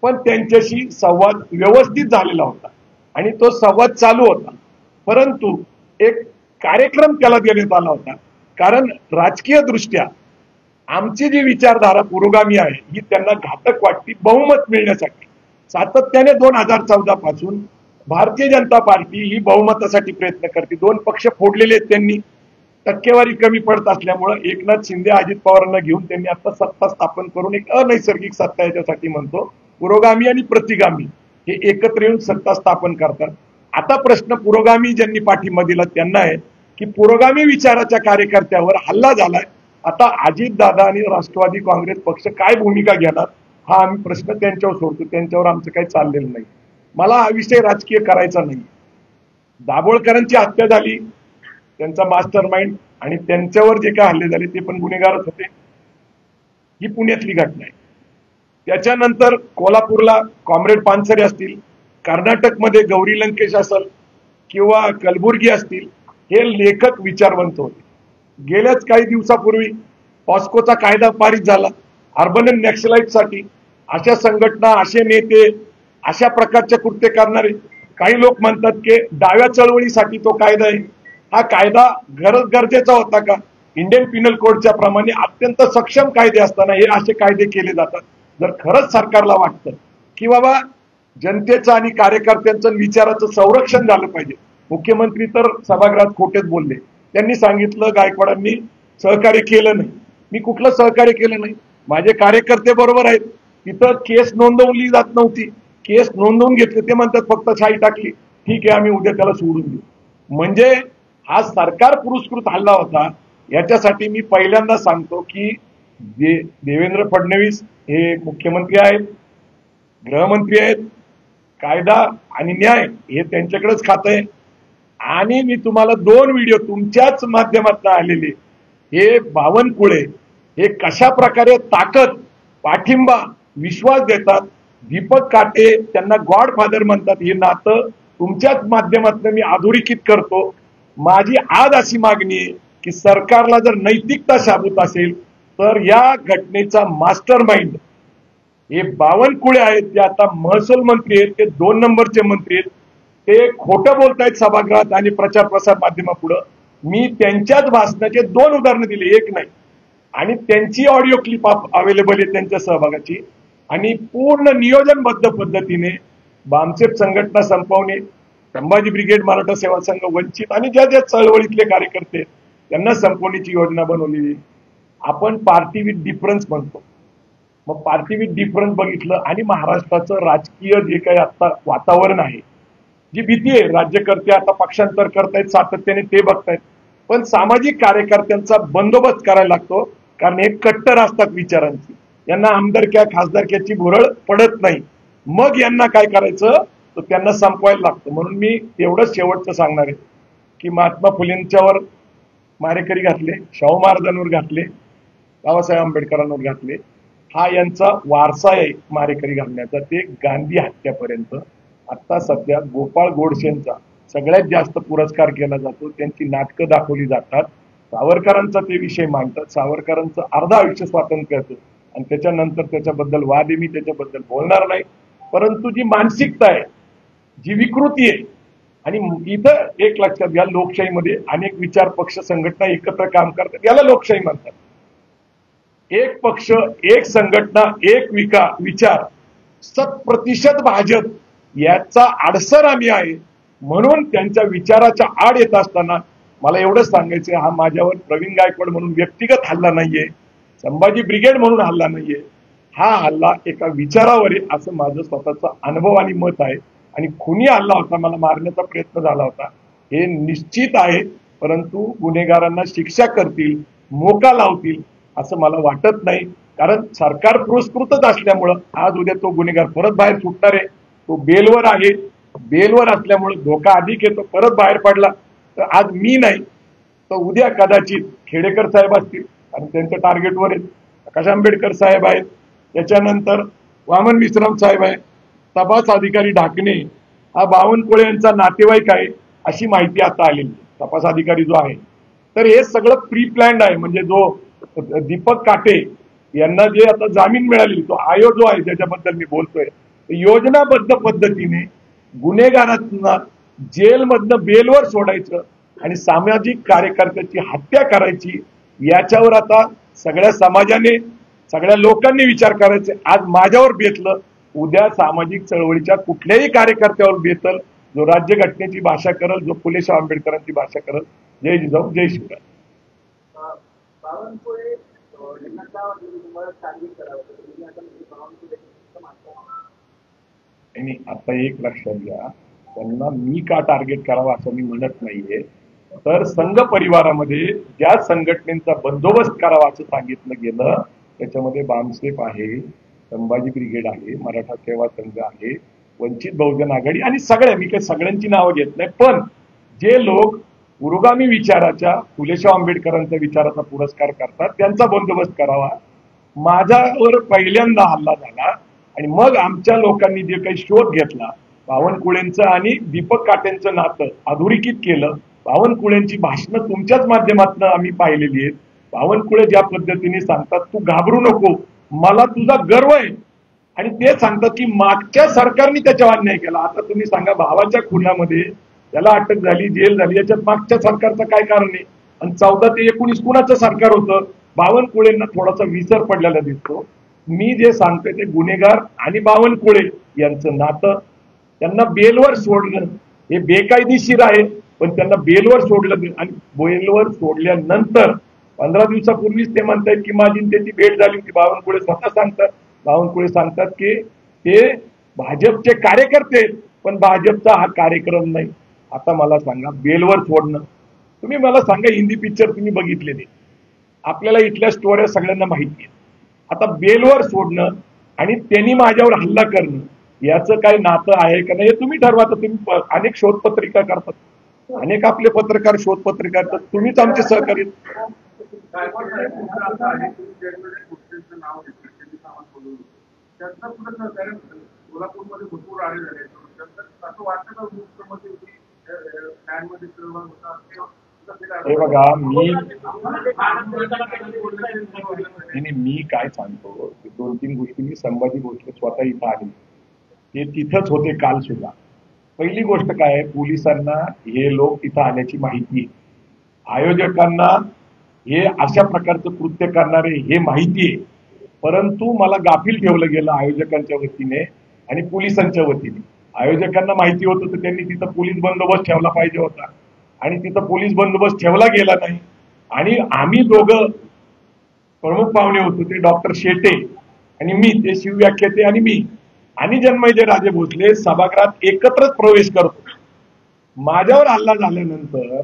पण त्यांच्याशी संवाद व्यवस्थित झालेला होता आणि तो संवाद चालू होता, परंतु एक कार्यक्रम त्याला देण्यात आला होता. कारण राजकीय दृष्ट्या आमची जी विचारधारा पुरोगामी आहे ही त्यांना घातक वाटती बहुमत मिळण्यासाठी. सातत्याने 2014 पासून भारतीय जनता पार्टी ही बहुमतासाठी प्रयत्न करते. 2 पक्ष फोडलेले आहेत त्यांनी, टक्केवारी कमी पडत असल्यामुळे एकनाथ शिंदे, अजित पवारांना घेऊन त्यांनी आता सत्ता स्थापन करून एक अनैसर्गिक सत्ता याच्यासाठी म्हणतो, पुरोगामी आणि प्रतिगामी हे एकत्र येऊन सत्ता स्थापन करतात. आता प्रश्न पुरोगामी ज्यांनी पाठिंबा दिला त्यांना आहे की पुरोगामी विचाराच्या कार्यकर्त्यावर हल्ला झालाय, आता अजितदादा आणि राष्ट्रवादी काँग्रेस पक्ष काय भूमिका घेणार हा आम्ही प्रश्न त्यांच्यावर सोडतो. त्यांच्यावर आमचं काही चाललेलं नाही. मला हा विषय राजकीय करायचा नाही. दाभोळकरांची हत्या झाली, त्यांचा मास्टर माइंड आणि त्यांच्यावर जे काय हल्ले झाले ते पण गुन्हेगारच होते. ही पुण्यातली घटना आहे. त्याच्यानंतर कोल्हापूरला कॉम्रेड पानसरे असतील, कर्नाटकमध्ये गौरी लंकेश असेल किंवा कलबुर्गी असतील, हे लेखक विचारवंत होते. गेल्याच काही दिवसापूर्वी पॉस्कोचा कायदा पारित झाला अर्बन नॅक्सलाइटसाठी. अशा संघटना, असे नेते, अशा प्रकारचे कृत्य करणारे काही लोक म्हणतात की डाव्या चळवळीसाठी तो कायदा आहे. हा कायदा गरजेचा होता का? इंडियन पिनल कोडच्या प्रमाणे अत्यंत सक्षम कायदे असताना हे असे कायदे केले जातात. जर खरंच सरकारला वाटतं की बाबा जनतेचं आणि कार्यकर्त्यांचं विचाराचं संरक्षण झालं पाहिजे, मुख्यमंत्री तर सभागृहात खोटेच बोलले. त्यांनी सांगितलं गायकवाडांनी सहकार्य केलं नाही. मी कुठलं सहकार्य केलं नाही? माझे कार्यकर्ते बरोबर आहेत. तिथं केस नोंदवली जात नव्हती, केस नोंदवून घेतले. ते म्हणतात फक्त शाई टाकली, ठीक आहे आम्ही उद्या त्याला सोडून देऊ. म्हणजे हा सरकार पुरस्कृत हल्ला होता. याच्यासाठी मी पहिल्यांदा सांगतो की देवेंद्र फडणवीस हे मुख्यमंत्री आहेत, गृहमंत्री आहेत, कायदा आणि न्याय हे त्यांच्याकडेच खातं आहे. आणि मी तुम्हाला 2 व्हिडिओ तुमच्याच माध्यमातून आलेले, हे बावनकुळे हे कशा प्रकारे ताकद, पाठिंबा, विश्वास देतात. दीपक काटे त्यांना गॉडफादर म्हणतात. हे नातं तुमच्याच माध्यमातून मी अधोरेखित करतो. माझी आज अशी मागणी आहे की सरकारला जर नैतिकता शाबूत असेल तर या घटनेचा मास्टर माइंड हे बावनकुळे आहेत. ते आता महसूल मंत्री आहेत, ते 2 नंबरचे मंत्री आहेत. ते खोटं बोलतायत सभागृहात आणि प्रचार प्रसार माध्यमापुढे. मी त्यांच्याच भाषणाचे 2 उदाहरणं दिली, एक नाही. आणि त्यांची ऑडिओ क्लिप अवेलेबल आहे त्यांच्या सहभागाची. आणि पूर्ण नियोजनबद्ध पद्धतीने बामसेफ संघटना संपवणे, संभाजी ब्रिगेड, मराठा सेवा संघ, वंचित आणि ज्या ज्या चळवळीतले कार्यकर्ते त्यांना संपवण्याची योजना बनवलेली. आपण पार्टी विथ डिफरन्स म्हणतो. मग पार्टी विथ डिफरन्स बघितलं आणि महाराष्ट्राचं राजकीय जे काही आता वातावरण आहे, जी भीती आहे, राज्यकर्ते आता पक्षांतर करतायत सातत्याने, ते बघतायत. पण सामाजिक कार्यकर्त्यांचा बंदोबस्त करायला लागतो, कारण हे कट्टर असतात विचारांची. यांना आमदारक्या खासदारक्याची भुरळ पडत नाही. मग यांना काय करायचं तर त्यांना संपवायला लागतं. म्हणून मी एवढंच शेवटचं सांगणार आहे की महात्मा फुलेंच्यावर मारेकरी घातले, शाहू महाराजांवर घातले, बाबासाहेब आंबेडकरांवर घातले. हा यांचा वारसा आहे मारेकरी घालण्याचा, ते गांधी हत्यापर्यंत. आता सध्या गोपाळ गोडसेंचा सगळ्यात जास्त पुरस्कार केला जातो, त्यांची नाटकं दाखवली जातात. सावरकरांचा ते विषय मांडतात. सावरकरांचं अर्ध आयुष्य स्वातंत्र्याचं आणि त्याच्यानंतर त्याच्याबद्दल वाद आहे, मी त्याच्याबद्दल बोलणार नाही. परंतु जी मानसिकता आहे, जी विकृती आहे, आणि इथं एक लक्षात घ्या, लोकशाहीमध्ये अनेक विचार पक्ष संघटना एकत्र काम करतात, याला लोकशाही म्हणतात. एक पक्ष, एक संघटना, एक विचार, 100% भाजप याचा आडसर आम्ही आहे. म्हणून त्यांच्या विचाराच्या आड येत असताना मला एवढंच सांगायचं, हा माझ्यावर प्रवीण गायकवाड म्हणून व्यक्तिगत हल्ला नाहीये, संभाजी ब्रिगेड म्हणून हल्ला नाहीये, हा हल्ला एका विचारावर आहे असं माझं स्वतःचा अनुभव आणि मत आहे. आणि खुनी हल्ला होता, मला मारण्याचा प्रयत्न झाला होता हे निश्चित आहे. परंतु गुन्हेगारांना शिक्षा करतील, मोका लावतील असं मला वाटत नाही. कारण सरकार पुरस्कृतच असल्यामुळं आज उद्या तो गुन्हेगार परत बाहेर सुटणार आहे. तो बेलवर आहे, बेलवर असल्यामुळे धोका अधिक येतो. परत बाहेर पडला तर आज मी नाही तर उद्या कदाचित खेडेकर साहेब असतील आणि त्यांच्या टार्गेटवर आहेत, प्रकाश आंबेडकर साहेब आहेत, त्याच्यानंतर वामन विश्राम साहेब आहे, तपास अधिकारी ढाकणे हा बावनकुळे यांचा नातेवाईक आहे अशी माहिती आता आलेली तपास अधिकारी जो आहे. तर हे सगळं प्री प्लॅन्ड आहे. म्हणजे जो दीपक काटे यांना जे आता जामीन मिळाली, तो आयोग जो आहे ज्याच्याबद्दल मी बोलतोय, योजनाबद्ध पद्धतीने गुन्हेगारांना जेलमधनं बेलवर सोडायचं आणि सामाजिक कार्यकर्त्याची हत्या करायची, याच्यावर आता सगळ्या समाजाने, सगळ्या लोकांनी विचार करायचे. आज माझ्यावर बेतलं, उद्या सामाजिक चळवळीच्या कुठल्याही कार्यकर्त्यावर बेतल, जो राज्यघटनेची भाषा करल, जो फुले शाह आंबेडकरांची भाषा करल. जय जिजाऊ, जय शिवराय. आणि आता एक लक्षात घ्या, त्यांना मी का टार्गेट करावं असं मी म्हणत नाहीये. तर संघ परिवारामध्ये ज्या संघटनेचा बंदोबस्त करावा असं सांगितलं गेलं त्याच्यामध्ये बामसेफ आहे, संभाजी ब्रिगेड आहे, मराठा सेवा संघ आहे, वंचित बहुजन आघाडी आणि सगळ्या, मी काही सगळ्यांची नावं घेत नाही, पण जे लोक पुरोगामी विचाराच्या, फुले शाह आंबेडकरांच्या विचाराचा पुरस्कार करतात त्यांचा बंदोबस्त करावा. माझ्यावर पहिल्यांदा हल्ला झाला आणि मग आमच्या लोकांनी जे काही शोध घेतला, बावनकुळेंचं आणि दीपक काटेंचं नातं अधोरेखित केलं. बावनकुळेंची भाषणं तुमच्याच माध्यमातून आम्ही पाहिलेली आहेत. बावनकुळे ज्या पद्धतीने सांगतात, तू घाबरू नको, मला तुझा गर्व आहे, आणि ते सांगतात की मागच्या सरकारने त्याच्यावर अन्याय केला. आता तुम्ही सांगा, भावाच्या खुनामध्ये त्याला अटक झाली, जेल झाली, याच्यात मागच्या सरकारचं काय कारण आहे? आणि 14 ते 19 कुणाचं सरकार होतं? बावनकुळेंना थोडासा विसर पडलेला दिसतो. मी जे सांगतोय ते गुन्हेगार आणि बावनकुळे यांचं नातं, त्यांना बेलवर सोडणं हे बेकायदेशीर आहे, पण त्यांना बेलवर सोडलं आणि बेलवर सोडल्यानंतर 15 दिवसापूर्वीच ते म्हणतायत की माझी त्याची भेट झाली होती. बावनकुळे स्वतः सांगतात, बावनकुळे सांगतात की ते भाजपचे कार्यकर्ते, पण भाजपचा हा कार्यक्रम नाही. आता मला सांगा, बेलवर सोडणं, तुम्ही मला सांगा, हिंदी पिक्चर तुम्ही बघितलेले, आपल्याला इथल्या स्टोऱ्या सगळ्यांना माहिती आहे. आता बेलवर सोडणं आणि त्यांनी माझ्यावर हल्ला करणं याचं काही नातं आहे का नाही हे तुम्ही ठरवा. तर तुम्ही अनेक शोधपत्रिका करतात, अनेक आपले पत्रकार शोधपत्रिका करतात, तुम्हीच आमचे सहकारी. सोलापूरमध्ये भरपूर आले झाले, असं वाटतं मुख्यमंत्री हे बघा, मी काय सांगतो, 2-3 गोष्टी मी संभाजी भोसले स्वतः इथं आले, ते तिथंच होते काल सुद्धा. पहिली गोष्ट काय आहे, पोलिसांना हे लोक इथं आल्याची माहिती आहे, आयोजकांना हे अशा प्रकारचं कृत्य करणारे हे माहिती आहे, परंतु मला गाफील ठेवलं गेलं आयोजकांच्या वतीने आणि पोलिसांच्या वतीने. आयोजकांना माहिती होतं तर त्यांनी तिथं पोलीस बंदोबस्त ठेवला पाहिजे होता आणि तिथं पोलीस बंदोबस्त ठेवला गेला नाही. आणि आम्ही दोघं प्रमुख पाहुणे होतो, ते डॉक्टर शेटे आणि मी, ते शिवव्याख्याते आणि मी आणि जन्मेजय राजे भोसले सभागृहात एकत्रच प्रवेश करतो. माझ्यावर हल्ला झाल्यानंतर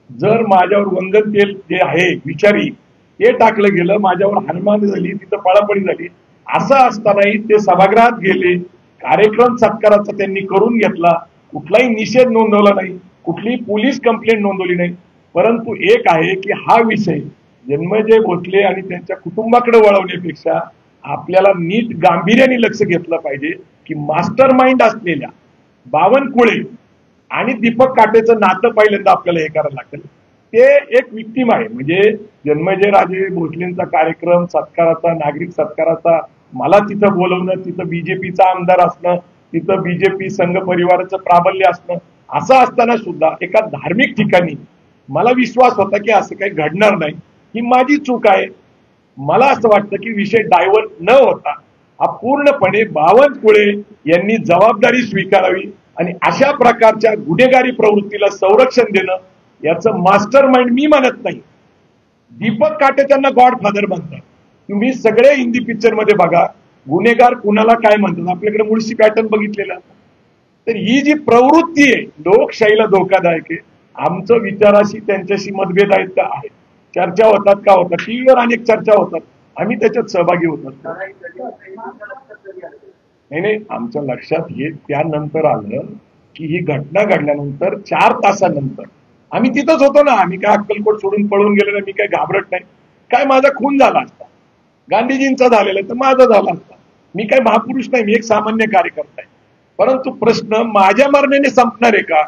जर माझ्यावर वंगन तेल जे आहे विचारी ते टाकलं गेलं, माझ्यावर हाणमार झाली, तिथं पळापळी झाली, असं असतानाही ते सभागृहात गेले, कार्यक्रम सत्काराचा त्यांनी करून घेतला, कुठलाही निषेध नोंदवला नाही, कुठलीही पोलीस कंप्लेंट नोंदवली नाही. परंतु एक आहे की हा विषय जन्मेजय भोसले आणि त्यांच्या कुटुंबाकडे वळवण्यापेक्षा आपल्याला नीट गांभीर्याने लक्ष घेतलं पाहिजे की मास्टर माइंड असलेल्या बावनकुळे आणि दीपक काटेचं नातं पहिल्यांदा आपल्याला हे करायला लागेल. ते एक विक्टीम आहे. म्हणजे जन्मेजय राजे भोसलेंचा कार्यक्रम सत्काराचा, नागरिक सत्काराचा, मला तिथं बोलवणं, तिथं बीजेपीचा आमदार असणं, तिथं बीजेपी संघ परिवाराचं प्राबल्य असणं, असं असताना सुद्धा एका धार्मिक ठिकाणी मला विश्वास होता की असं काही घडणार नाही, ही माझी चूक आहे. मला असं वाटतं की विषय डायव्हर्ट न होता हा पूर्णपणे बावनकुळे यांनी जबाबदारी स्वीकारावी आणि अशा प्रकारच्या गुन्हेगारी प्रवृत्तीला संरक्षण देणं याचं मास्टर माइंड मी म्हणत नाही. दीपक काटे त्यांना गॉडफादर म्हणतात. तुम्ही सगळे हिंदी पिक्चर मध्ये बघा गुन्हेगार कुणाला काय म्हणतात. आपल्याकडे मुळशी पॅटर्न बघितलेला. तर ही जी प्रवृत्ती आहे लोकशाहीला धोकादायक आहे. आमचं विचाराशी त्यांच्याशी मतभेद आहेत का आहे, चर्चा होतात का होतात, टीव्हीवर अनेक चर्चा होतात, आम्ही त्याच्यात सहभागी होतात. नाही नाही, आमच्या लक्षात हे त्यानंतर आलं की ही घटना घडल्यानंतर 4 तासानंतर आम्ही तिथंच होतो ना. आम्ही काय अक्कलकोट सोडून पळून गेलेलो, मी काय घाबरत नाही. काय माझा खून झाला असता, गांधीजींचा झालेला तर माझा झाला असता. मी काय महापुरुष नाही, मी एक सामान्य कार्यकर्ता आहे. परंतु प्रश्न माझ्या मरणाने संपणार आहे का?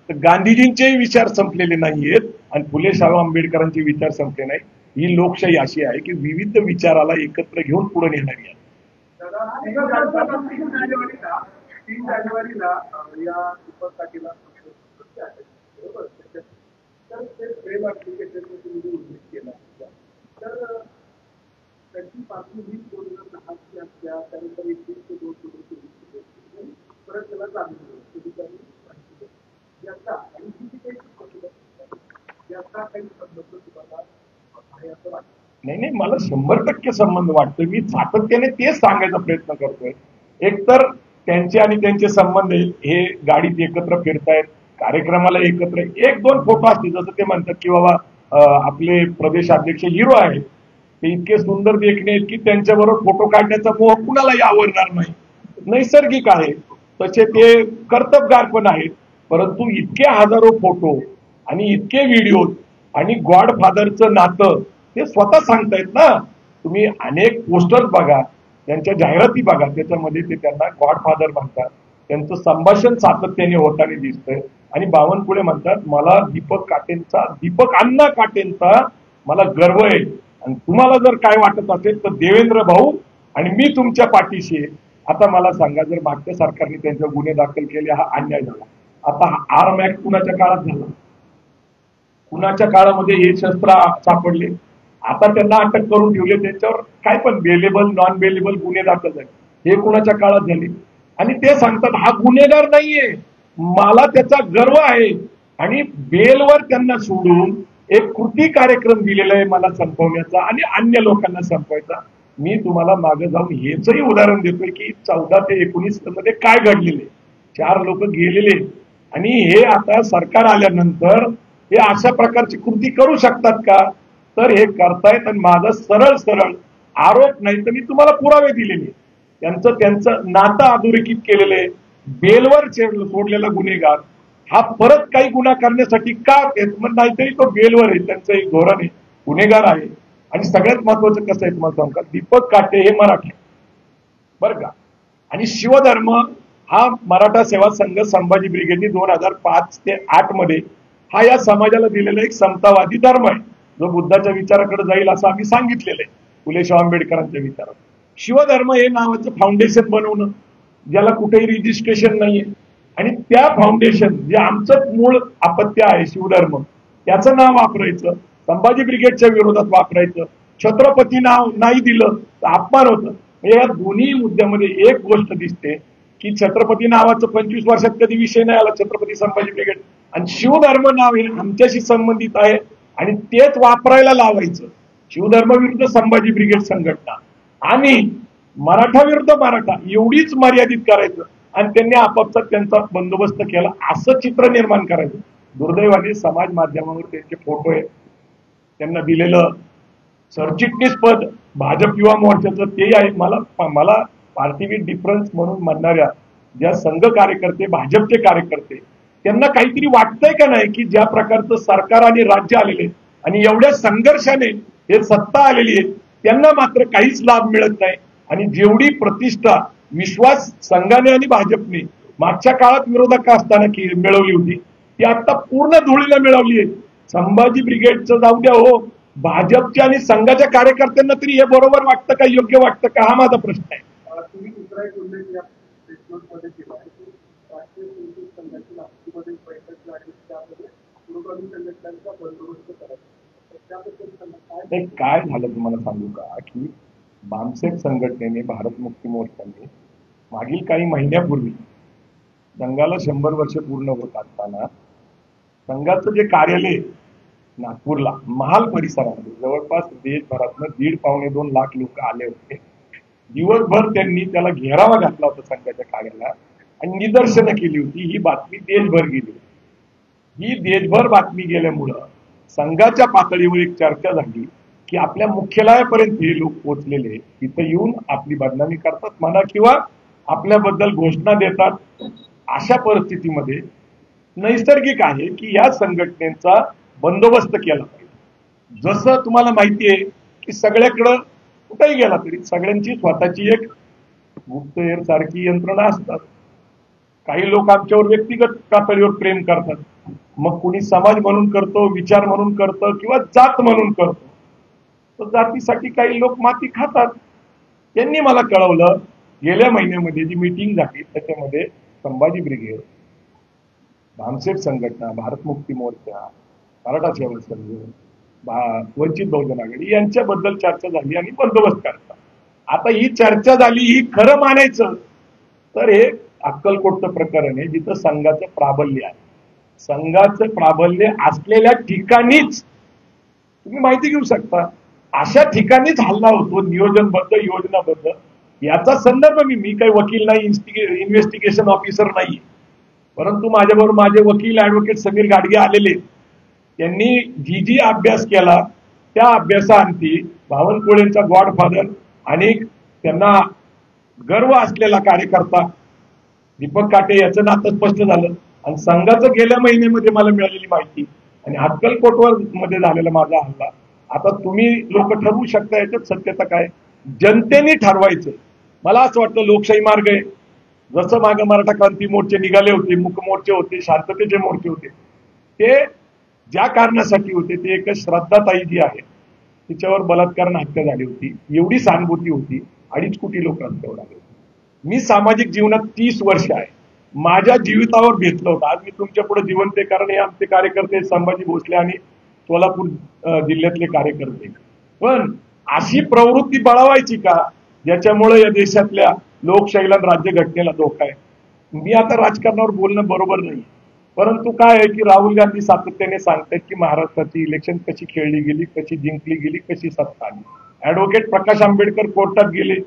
तर गांधीजींचेही विचार संपलेले नाहीयेत आणि फुले शाहू आंबेडकरांचे विचार संपले नाही. ही लोकशाही अशी आहे की विविध विचाराला एकत्र घेऊन पुढे नेणारी आहे. 3 जानेवारीला या दीपक काटेला बरोबर तर ते प्रेम ऍप्लिकेशन तुम्ही उल्लेख केला तर त्याची पार्श्वभूमी 2010 असल्या त्यानंतर 21 ते 2 परत त्याला चालू याचा आणि किती काही याचा काही संबंध तुम्हाला आहे असं वाटतं? नाही नाही, मला 100% संबंध वाटतो. मी सातत्याने तेच सांगायचा प्रयत्न करतोय. एकतर त्यांचे आणि त्यांचे संबंध हे गाडीत एकत्र फिरतायत, कार्यक्रमाला एकत्र, 1-2 फोटो असतील जसं ते म्हणतात की बाबा आपले प्रदेश अध्यक्ष हिरो आहेत, ते इतके सुंदर देखणे आहेत की त्यांच्याबरोबर फोटो काढण्याचा मोह कुणालाही आवडणार नाही, नैसर्गिक आहे. तसे ते कर्तबगार पण आहेत. परंतु इतके हजारो फोटो आणि इतके व्हिडिओ आणि गॉडफादरचं नातं ते स्वतः सांगतायत ना. तुम्ही अनेक पोस्टर्स बघा, त्यांच्या जाहिराती बघा, त्याच्यामध्ये ते त्यांना गॉडफादर म्हणतात. त्यांचं संभाषण सातत्याने होताना दिसतंय आणि बावनकुळे म्हणतात मला दीपक अण्णा काटेंचा मला गर्व आहे आणि तुम्हाला जर काय वाटत असेल तर देवेंद्र भाऊ आणि मी तुमच्या पाठीशी आहे. आता मला सांगा, जर मागच्या सरकारने त्यांच्यावर गुन्हे दाखल केले हा अन्याय झाला. आता आर्म ऍक्ट कुणाच्या काळात झाला, कुणाच्या काळामध्ये हे शस्त्र सापडले, आता त्यांना अटक करून ठेवले, त्यांच्यावर काय पण बेलेबल नॉन बेलेबल गुन्हे दाखल झाले, हे कुणाच्या काळात झाले. आणि ते सांगतात हा गुन्हेगार नाहीये, मला त्याचा गर्व आहे. आणि बेलवर त्यांना सोडून एक कृती कार्यक्रम दिलेला आहे मला संपवण्याचा आणि अन्य लोकांना संपवायचा. मी तुम्हाला मागे जाऊन हेचही उदाहरण देतोय की 14 ते 19 मध्ये काय घडलेले. 4 लोक गेलेले आणि हे आता सरकार आल्यानंतर हे अशा प्रकारची कृती करू शकतात का? तर हे करतायत. आणि माझा सरळ सरळ आरोप नाही तर मी तुम्हाला पुरावे दिलेले. त्यांचं नातं अधोरेखित केलेले, बेलवर सोडलेला गुन्हेगार हा परत काही गुन्हा करण्यासाठी का नाहीतरी तो बेलवर आहे. त्यांचं एक धोरण आहे, गुन्हेगार आहे. आणि सगळ्यात महत्वाचं कसं आहे तुम्हाला सांगू का, दीपक काटे हे मराठी बरं का. आणि शिवधर्म हा मराठा सेवा संघ संभाजी ब्रिगेडनी 2005 ते 8 मध्ये हा या समाजाला दिलेला एक समतावादी धर्म आहे, जो बुद्धाच्या विचाराकडे जाईल असं आम्ही सांगितलेलं आहे, फुले शाहू आंबेडकरांच्या विचारात. शिवधर्म हे नावाचं फाउंडेशन बनवणं, ज्याला कुठेही रजिस्ट्रेशन नाहीये, आणि त्या फाउंडेशन जे आमचं मूळ अपत्य आहे शिवधर्म, त्याचं नाव वापरायचं, संभाजी ब्रिगेडच्या विरोधात वापरायचं, छत्रपती नाव नाही दिलं तर अपमान होतं. या दोन्ही मुद्द्यामध्ये एक गोष्ट दिसते की छत्रपती नावाचं 25 वर्षात कधी विषय नाही आला, छत्रपती संभाजी ब्रिगेड. आणि शिवधर्म नाव हे आमच्याशी संबंधित आहे आणि तेच वापरायला लावायचं. शिवधर्म विरुद्ध संभाजी ब्रिगेड संघटना आणि मराठा विरुद्ध मराठा एवढीच मर्यादित करायचं आणि त्यांनी आपापसात त्यांचा बंदोबस्त केला असं चित्र निर्माण करायचं. दुर्दैवाने समाज माध्यमावर त्यांचे फोटो आहेत, त्यांना दिलेलं सरचिटणीस पद भाजप युवा मोर्चाचं ते आहे. मला पार्टी विथ डिफरन्स म्हणून म्हणणाऱ्या ज्या संघ कार्यकर्ते, भाजपचे कार्यकर्ते, त्यांना काहीतरी वाटतंय का नाही की ज्या प्रकारचं सरकार आणि राज्य आलेले आणि एवढ्या संघर्षाने हे सत्ता आलेली आहे, त्यांना मात्र काहीच लाभ मिळत नाही. आणि जेवढी प्रतिष्ठा विश्वास संघाने आणि भाजपने मागच्या काळात विरोधक असताना मिळवली होती ती आता पूर्ण धुळीला मिळवली आहे. संभाजी ब्रिगेडचं जाऊ द्या हो, भाजपच्या आणि संघाच्या कार्यकर्त्यांना तरी हे बरोबर वाटतं का, योग्य वाटतं का, हा माझा प्रश्न आहे. तुम्ही दुसरा एक उल्लेख या स्टेटमेंटमध्ये केला आहे की राष्ट्रीय स्वयंसेवक संघाची नागपूरमध्ये बैठक झाली, त्यामध्ये पुरोगामी संघटनांचा बंदोबस्त करायचा. ते काय झालं तुम्हाला सांगू का, की बामसेफ संघटनेने, भारत मुक्ती मोर्चाने मागील काही महिन्यापूर्वी संघाला 100 वर्ष पूर्ण होत असताना संघाचं जे कार्यालय नागपूरला महाल परिसरामध्ये जवळपास देशभरातनं 1.5-2 लाख लोक आले होते. दिवसभर त्यांनी त्याला घेरावा घातला होता संघाच्या कार्यालयाला आणि निदर्शनं केली होती. ही बातमी देशभर गेली होती. ही देशभर बातमी गेल्यामुळं संघाच्या पातळीवर एक चर्चा झाली की आपल्या मुख्यालयापर्यंत हे लोक पोहोचलेले, इथं येऊन आपली बदनामी करतात म्हणा किंवा आपल्याबद्दल घोषणा देतात. अशा परिस्थितीमध्ये नैसर्गिक आहे की या संघटनेचा बंदोबस्त केला पाहिजे. जसं तुम्हाला माहिती आहे की सगळ्याकडं कुठेही गेला तरी सगळ्यांची स्वतःची एक गुप्तहेर सारखी यंत्रणा असतात. काही लोक आमच्यावर व्यक्तिगत पातळीवर प्रेम करतात, मग कुणी समाज म्हणून करतो, विचार म्हणून करतं किंवा जात म्हणून करतो. तर जातीसाठी काही लोक माती खातात. त्यांनी मला कळवलं गेल्या महिन्यामध्ये जी मीटिंग झाली त्याच्यामध्ये संभाजी ब्रिगेड, बामसेफ संघटना, भारत मुक्ती मोर्चा, मराठा सेवा संघ, वंचित बहुजन आघाडी यांच्याबद्दल चर्चा झाली आणि बंदोबस्त करतात. आता ही चर्चा झाली, ही खरं मानायचं तर हे अक्कलकोटचं प्रकरण आहे जिथं संघाचं प्राबल्य आहे. संघाचं प्राबल्य असलेल्या ठिकाणीच तुम्ही माहिती घेऊ शकता. अशा ठिकाणीच हल्ला होतो नियोजनबद्ध, योजनाबद्ध. याचा संदर्भ मी काही वकील नाही, इन्व्हेस्टिगेशन ऑफिसर नाही, परंतु माझ्याबरोबर माझे वकील ऍडव्होकेट समीर गाडगे आलेले. त्यांनी जी अभ्यास केला त्या अभ्यासाअंती बावनकुळेंचा गॉडफादर आणि त्यांना गर्व असलेला कार्यकर्ता दीपक काटे याचं नातं स्पष्ट झालं. आणि संघाचं गेल्या महिन्यामध्ये मला मिळालेली माहिती आणि अक्कलकोटवर मध्ये झालेला माझा हल्ला. आता तुम्ही लोक ठरवू शकता याच्यात सत्यता काय, जनतेने ठरवायचं. मला असं वाटतं लोकशाही मार्ग आहे. जसं मागं मराठा क्रांती मोर्चे निघाले होते, मूक मोर्चे होते, शांततेचे मोर्चे होते, ते ज्या कारणासाठी होते ते एक श्रद्धाताई जी आहे तिच्यावर बलात्काराने हत्या झाली होती, एवढी सहानुभूती होती, 2.5 कोटी लोक रस्त्यावर आले होते. मी सामाजिक जीवनात 30 वर्ष आहे, माझ्या जीवितावर घेतलं होतं. आज मी तुमच्या पुढे जिवंत आहे कारण हे आमचे कार्यकर्ते संभाजी भोसले आणि सोलापूर जिल्ह्यातले कार्यकर्ते. पण अशी प्रवृत्ती बळावायची का ज्याच्यामुळे या देशातल्या लोकशाहीला, राज्यघटनेला धोका आहे. मी आता राजकारणावर बोलणं बरोबर नाही, परंतु काय आहे की राहुल गांधी सातत्याने सांगतात की महाराष्ट्राची इलेक्शन कशी खेळली गेली, कशी जिंकली गेली, कशी सत्ता आली. ऍडव्होकेट प्रकाश आंबेडकर कोर्टात गेले,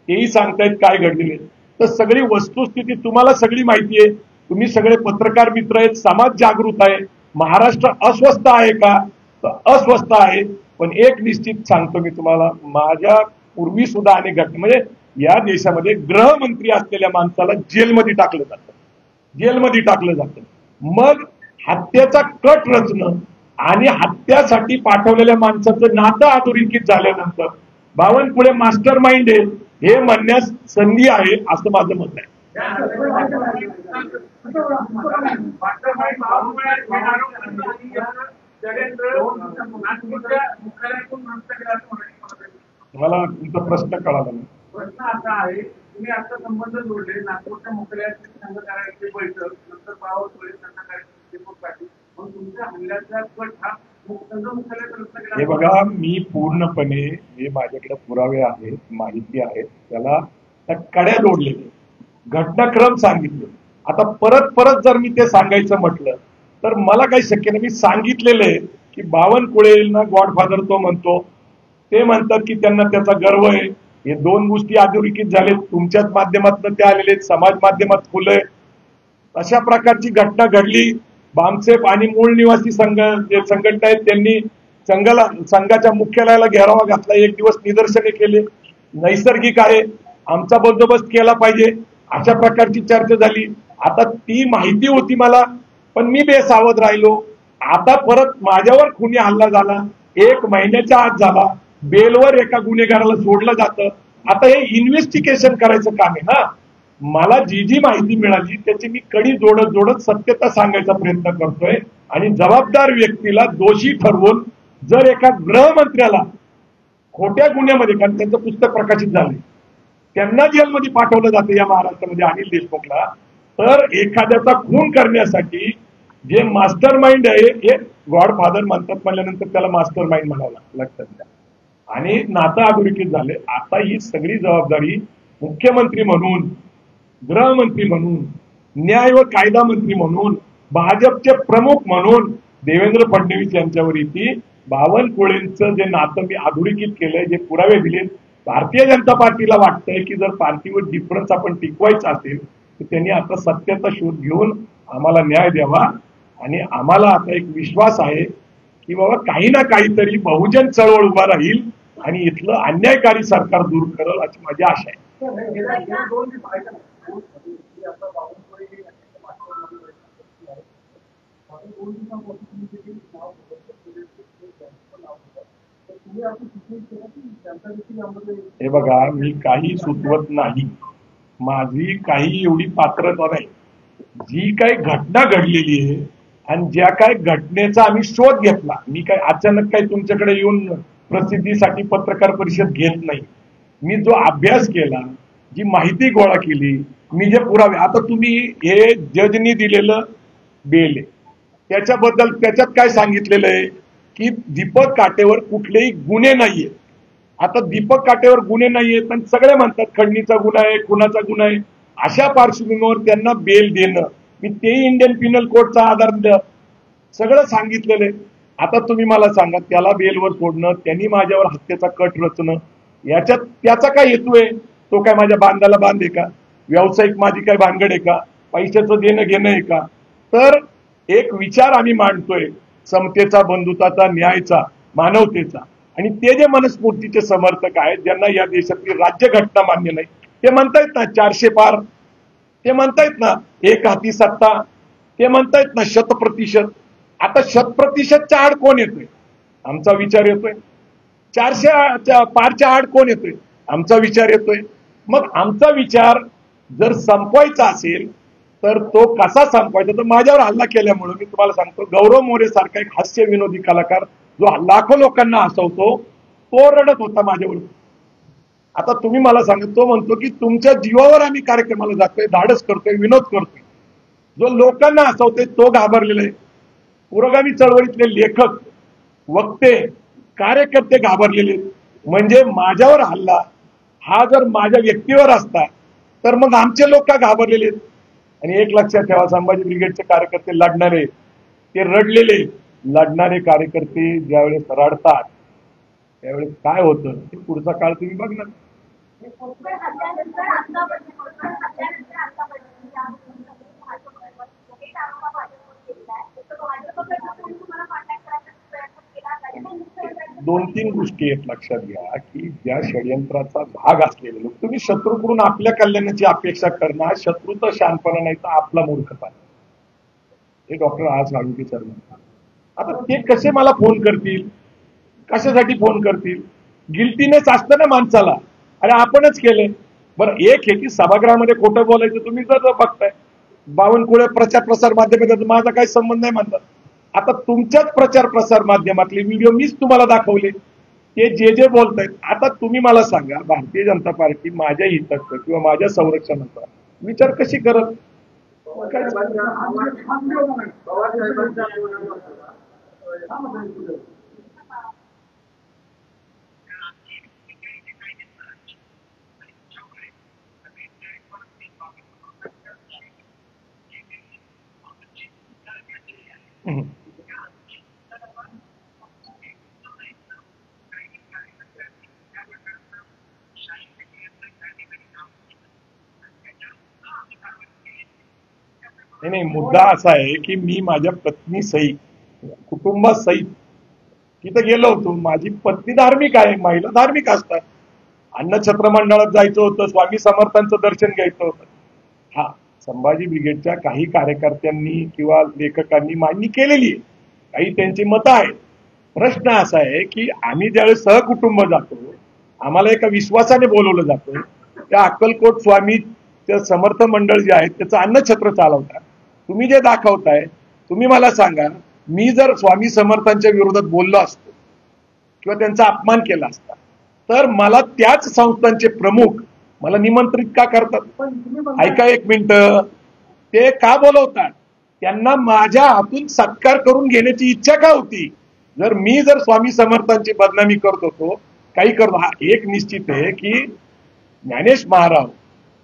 तेही सांगतायत काय घडलेले. तर सगळी वस्तुस्थिती तुम्हाला सगळी माहिती आहे. तुम्ही सगळे पत्रकार मित्र आहेत, समाज जागृत आहे. महाराष्ट्र अस्वस्थ आहे का, तर अस्वस्थ आहे. पण एक निश्चित सांगतो मी तुम्हाला, माझ्या पूर्वी सुद्धा अनेक घटना, म्हणजे या देशामध्ये गृहमंत्री असलेल्या माणसाला जेलमध्ये टाकलं जातं, जेलमध्ये टाकलं जातं. मग हत्येचा कट रचणं आणि हत्यासाठी पाठवलेल्या माणसाचं नातं अधोरेखित झाल्यानंतर बावनकुळे मास्टर माइंड आहे हे म्हणण्यास संधी आहे असं माझं मत आहे. मला तुमचा प्रश्न कळाला नाही. प्रश्न असा आहे, तुम्ही आता संबंध जोडले नागपूरच्या मुख्यालयाचे संघ कार्यालयाची बैठक, नंतर बावनकुळे संघ कार्यालयाची बैठक, मग तुमच्या हल्ल्याचा कट हा संघ मुख्यालयात. हे बघा, मी पूर्णपणे जे माझ्याकडे पुरावे आहेत, माहिती आहे, त्याला त्या कड्या जोडलेले, घटनाक्रम सांगितले. आता परत परत जर मी ते सांगायचं म्हटलं तर मला काही शक्य नाही. मी सांगितलेलं आहे की बावनकुळेंना गॉडफादर तो म्हणतो, ते म्हणतात की त्यांना त्याचा गर्व आहे. हे दोन गोष्टी अधोरेखित झाले, तुमच्याच माध्यमातून ते आलेले, समाज माध्यमात फुलंय. अशा प्रकारची घटना घडली. बामसेफ आणि मूळ निवासी संघ जे संघटना आहेत त्यांनी संघाच्या मुख्यालयाला घेरावा घातला, एक दिवस निदर्शने केले. नैसर्गिक आहे, आमचा बंदोबस्त केला पाहिजे अशा प्रकारची चर्चा झाली. आता ती माहिती होती मला, पण मी बेसावध राहिलो. आता परत माझ्यावर खुनी हल्ला झाला, 1 महिन्याच्या आत झाला. बेलवर एका गुन्हेगाराला सोडलं जातं. आता हे इन्व्हेस्टिगेशन करायचं काम आहे ना. मला जी माहिती मिळाली त्याची मी कडी जोडत जोडत सत्यता सांगायचा प्रयत्न करतोय आणि जबाबदार व्यक्तीला दोषी ठरवून जर एका गृहमंत्र्याला खोट्या गुन्ह्यामध्ये, कारण त्यांचं पुस्तक प्रकाशित झालंय, त्यांना जेलमध्ये पाठवलं जातं या महाराष्ट्रामध्ये अनिल देशमुखला, तर एखाद्याचा खून करण्यासाठी जे मास्टर माइंड आहे हे गॉड फादर म्हणतात म्हणल्यानंतर त्याला मास्टर माइंड म्हणावं लागतं, लक्षात घ्या. आणि नातं अधोरेखित झाले. आता ही सगळी जबाबदारी मुख्यमंत्री म्हणून, गृहमंत्री म्हणून, न्याय व कायदा मंत्री म्हणून, भाजपचे प्रमुख म्हणून देवेंद्र फडणवीस यांच्यावर येते. बावनकुळेंचं जे नातं मी अधोरेखित केलंय, जे पुरावे दिले, भारतीय जनता पार्टीला वाटतंय की जर पार्टीवर डिफरन्स आपण टिकवायचा असेल तर त्यांनी आता सत्याचा शोध घेऊन आम्हाला न्याय द्यावा. आणि आम्हाला आता एक विश्वास आहे की बाबा काही ना काहीतरी बहुजन चळवळ उभा राहील आणि इथलं अन्यायकारी सरकार दूर करेल अशी माझी आशा आहे. हे बघा, मी काही सुचवत नाही, माझी काही एवढी पात्रता नाही. जी काही घटना घडलेली आहे आणि ज्या काही घटनेचा आम्ही शोध घेतला, मी काय अचानक काही तुमच्याकडे येऊन प्रसिद्धीसाठी पत्रकार परिषद घेत नाही. मी जो अभ्यास केला, जी माहिती गोळा केली, मी जे पुरावे, आता तुम्ही हे जजनी दिलेलं बेल आहे त्याच्याबद्दल त्याच्यात काय सांगितलेलं आहे की दीपक काटेवर कुठलेही गुन्हे नाहीये. आता दीपक काटेवर गुन्हे नाहीयेत आणि सगळे म्हणतात खंडणीचा गुन्हा आहे, खुनाचा गुन्हा आहे. अशा पार्श्वभूमीवर त्यांना बेल देणं, मी तेही इंडियन पिनल कोडचा आधार दिलं, सगळं सांगितलेलं आहे. आता तुम्ही मला सांगा, त्याला बेलवर सोडणं, त्यांनी माझ्यावर हत्येचा कट रचणं, याच्यात त्याचा काय हेतू आहे? तो काय माझ्या बांधाला बांध आहे का? व्यावसायिक माझी काय भानगड आहे का? पैशाचं देणं घेणं आहे का? तर एक विचार आम्ही मांडतोय, समतेचा, बंधुताचा, न्यायाचा, मानवतेचा. आणि ते जे मनस्फूर्तीचे समर्थक आहेत, ज्यांना या देशातली राज्यघटना मान्य नाही, ते म्हणतायत ना 400 पार, ते म्हणतायत ना एक हाती सत्ता, ते म्हणतायत ना 100%. आता 100%च्या आड कोण येतोय? आमचा विचार येतोय. 400 पारच्या आड कोण येतोय? आमचा विचार येतोय. मग आमचा विचार जर संपवायचा असेल तर तो कसा संपवायचा? तर माझ्यावर हल्ला केल्यामुळे मी तुम्हाला सांगतो, गौरव मोरे सारखा एक हास्य विनोदी कलाकार जो लाखो लोकांना हसवतो, तो रडत होता माझ्यावर. आता तुम्ही मला सांगा, तो म्हणतो की तुमच्या जीवावर आम्ही कार्यक्रमाला जातोय, धाडस करतोय, विनोद करतोय. जो लोकांना हसवतोय तो घाबरलेला आहे. पुरोगामी चळवळीतले लेखक, वक्ते, कार्यकर्ते घाबरलेले. म्हणजे माझ्यावर हल्ला हा जर माझ्या व्यक्तीवर असता तर मग आमचे लोक का घाबरलेले? आणि एक लक्षात ठेवा, संभाजी ब्रिगेडचे कार्यकर्ते लढणारे, ते रडलेले. लढणारे कार्यकर्ते ज्यावेळेस रडतात त्यावेळेस काय होतं ते पुढचा काळ तुम्ही बघणार. दोन तीन गोष्टी आहेत लक्षात घ्या की ज्या षडयंत्राचा भाग असलेले लोक, तुम्ही शत्रूकडून आपल्या कल्याणाची अपेक्षा करणं शत्रू तर शानपणा नाही तर आपला मूर्खपणा, हे डॉक्टर आज आळुंके सर म्हणतात. आता ते कसे मला फोन करतील? कशासाठी फोन करतील? गिल्टीनेस असतं ना माणसाला, अरे आपणच केले. बरं, एक आहे की सभागृहामध्ये खोटं बोलायचं, तुम्ही जर बघताय बावनकुळे प्रचार प्रसार माध्यमात माझा काही संबंध नाही म्हणतात. आता तुमच्याच प्रचार प्रसार माध्यमातले व्हिडिओ मीच तुम्हाला दाखवले, ते जे बोलतायत. आता तुम्ही मला सांगा, भारतीय जनता पार्टी माझ्या हिताचं किंवा माझ्या संरक्षणाचा विचार कशी करत? नाही, मुद्दा असा आहे की मी माझ्या पत्नी सहित, कुटुंबासहित तिथं गेलो होतो. माझी पत्नी धार्मिक आहे, महिला धार्मिक असतात. अन्नछत्र मंडळात जायचं होतं, स्वामी समर्थांचं दर्शन घ्यायचं होतं. हा, संभाजी ब्रिगेडच्या काही कार्यकर्त्यांनी किंवा लेखकांनी मांडणी केलेली आहे, काही त्यांची मतं आहेत. प्रश्न असा आहे की आम्ही ज्यावेळेस सहकुटुंब जातो, आम्हाला एका विश्वासाने बोलवलं जातं. त्या अक्कलकोट स्वामी समर्थ मंडळ जे आहेत त्याचं अन्नछत्र चालवतात. तुम्ही जे दाखवताय, तुम्ही मला सांगा, मी जर स्वामी समर्थांच्या विरोधात बोललो असतो किंवा त्यांचा अपमान केला असता तर मला त्याच संस्थांचे प्रमुख मला निमंत्रित का करतात? ऐका एक मिनिट, ते का बोलवतात? त्यांना माझ्या हातून सत्कार करून घेण्याची इच्छा का होती? जर स्वामी समर्थांची बदनामी करत होतो, काही करतो, हा एक निश्चित आहे की ज्ञानेश महाराज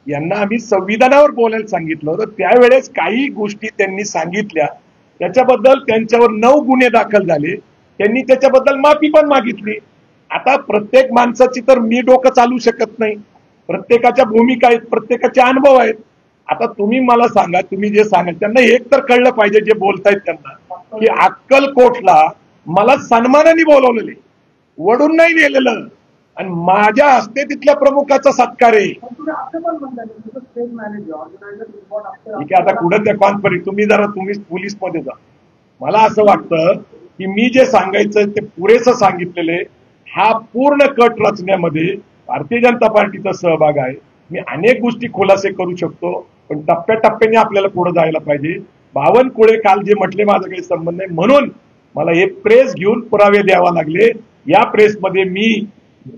यांना आम्ही संविधानावर बोलायला सांगितलं होतं, त्यावेळेस काही गोष्टी त्यांनी सांगितल्या, त्याच्याबद्दल त्यांच्यावर 9 गुन्हे दाखल झाले, त्यांनी त्याच्याबद्दल माफी पण मागितली. आता प्रत्येक माणसाची तर मी डोकं चालू शकत नाही, प्रत्येकाच्या भूमिका आहेत, प्रत्येकाचे अनुभव आहेत. आता तुम्ही मला सांगा, तुम्ही जे सांगाल त्यांना एक तर कळलं पाहिजे जे बोलतायत त्यांना, की अक्कलकोटला मला सन्मानाने बोलवलेले, वडून नाही नेलेलं, आणि माझ्या हस्ते तिथल्या प्रमुखाचा सत्कार आहे. ठीक आहे, आता कुठं त्या कॉन्फरन्स तुम्ही पोलीस मध्ये जा. मला असं वाटतं की मी जे सांगायचं ते पुरेसं सांगितलेले. हा पूर्ण कट रचण्यामध्ये भारतीय जनता पार्टीचा सहभाग आहे. मी अनेक गोष्टी खुलासे करू शकतो, पण टप्प्याटप्प्याने आपल्याला पुढे जायला पाहिजे. बावनकुळे काल जे म्हटले माझा काही संबंध नाही, म्हणून मला हे प्रेस घेऊन पुरावे द्यावा लागले. या प्रेसमध्ये मी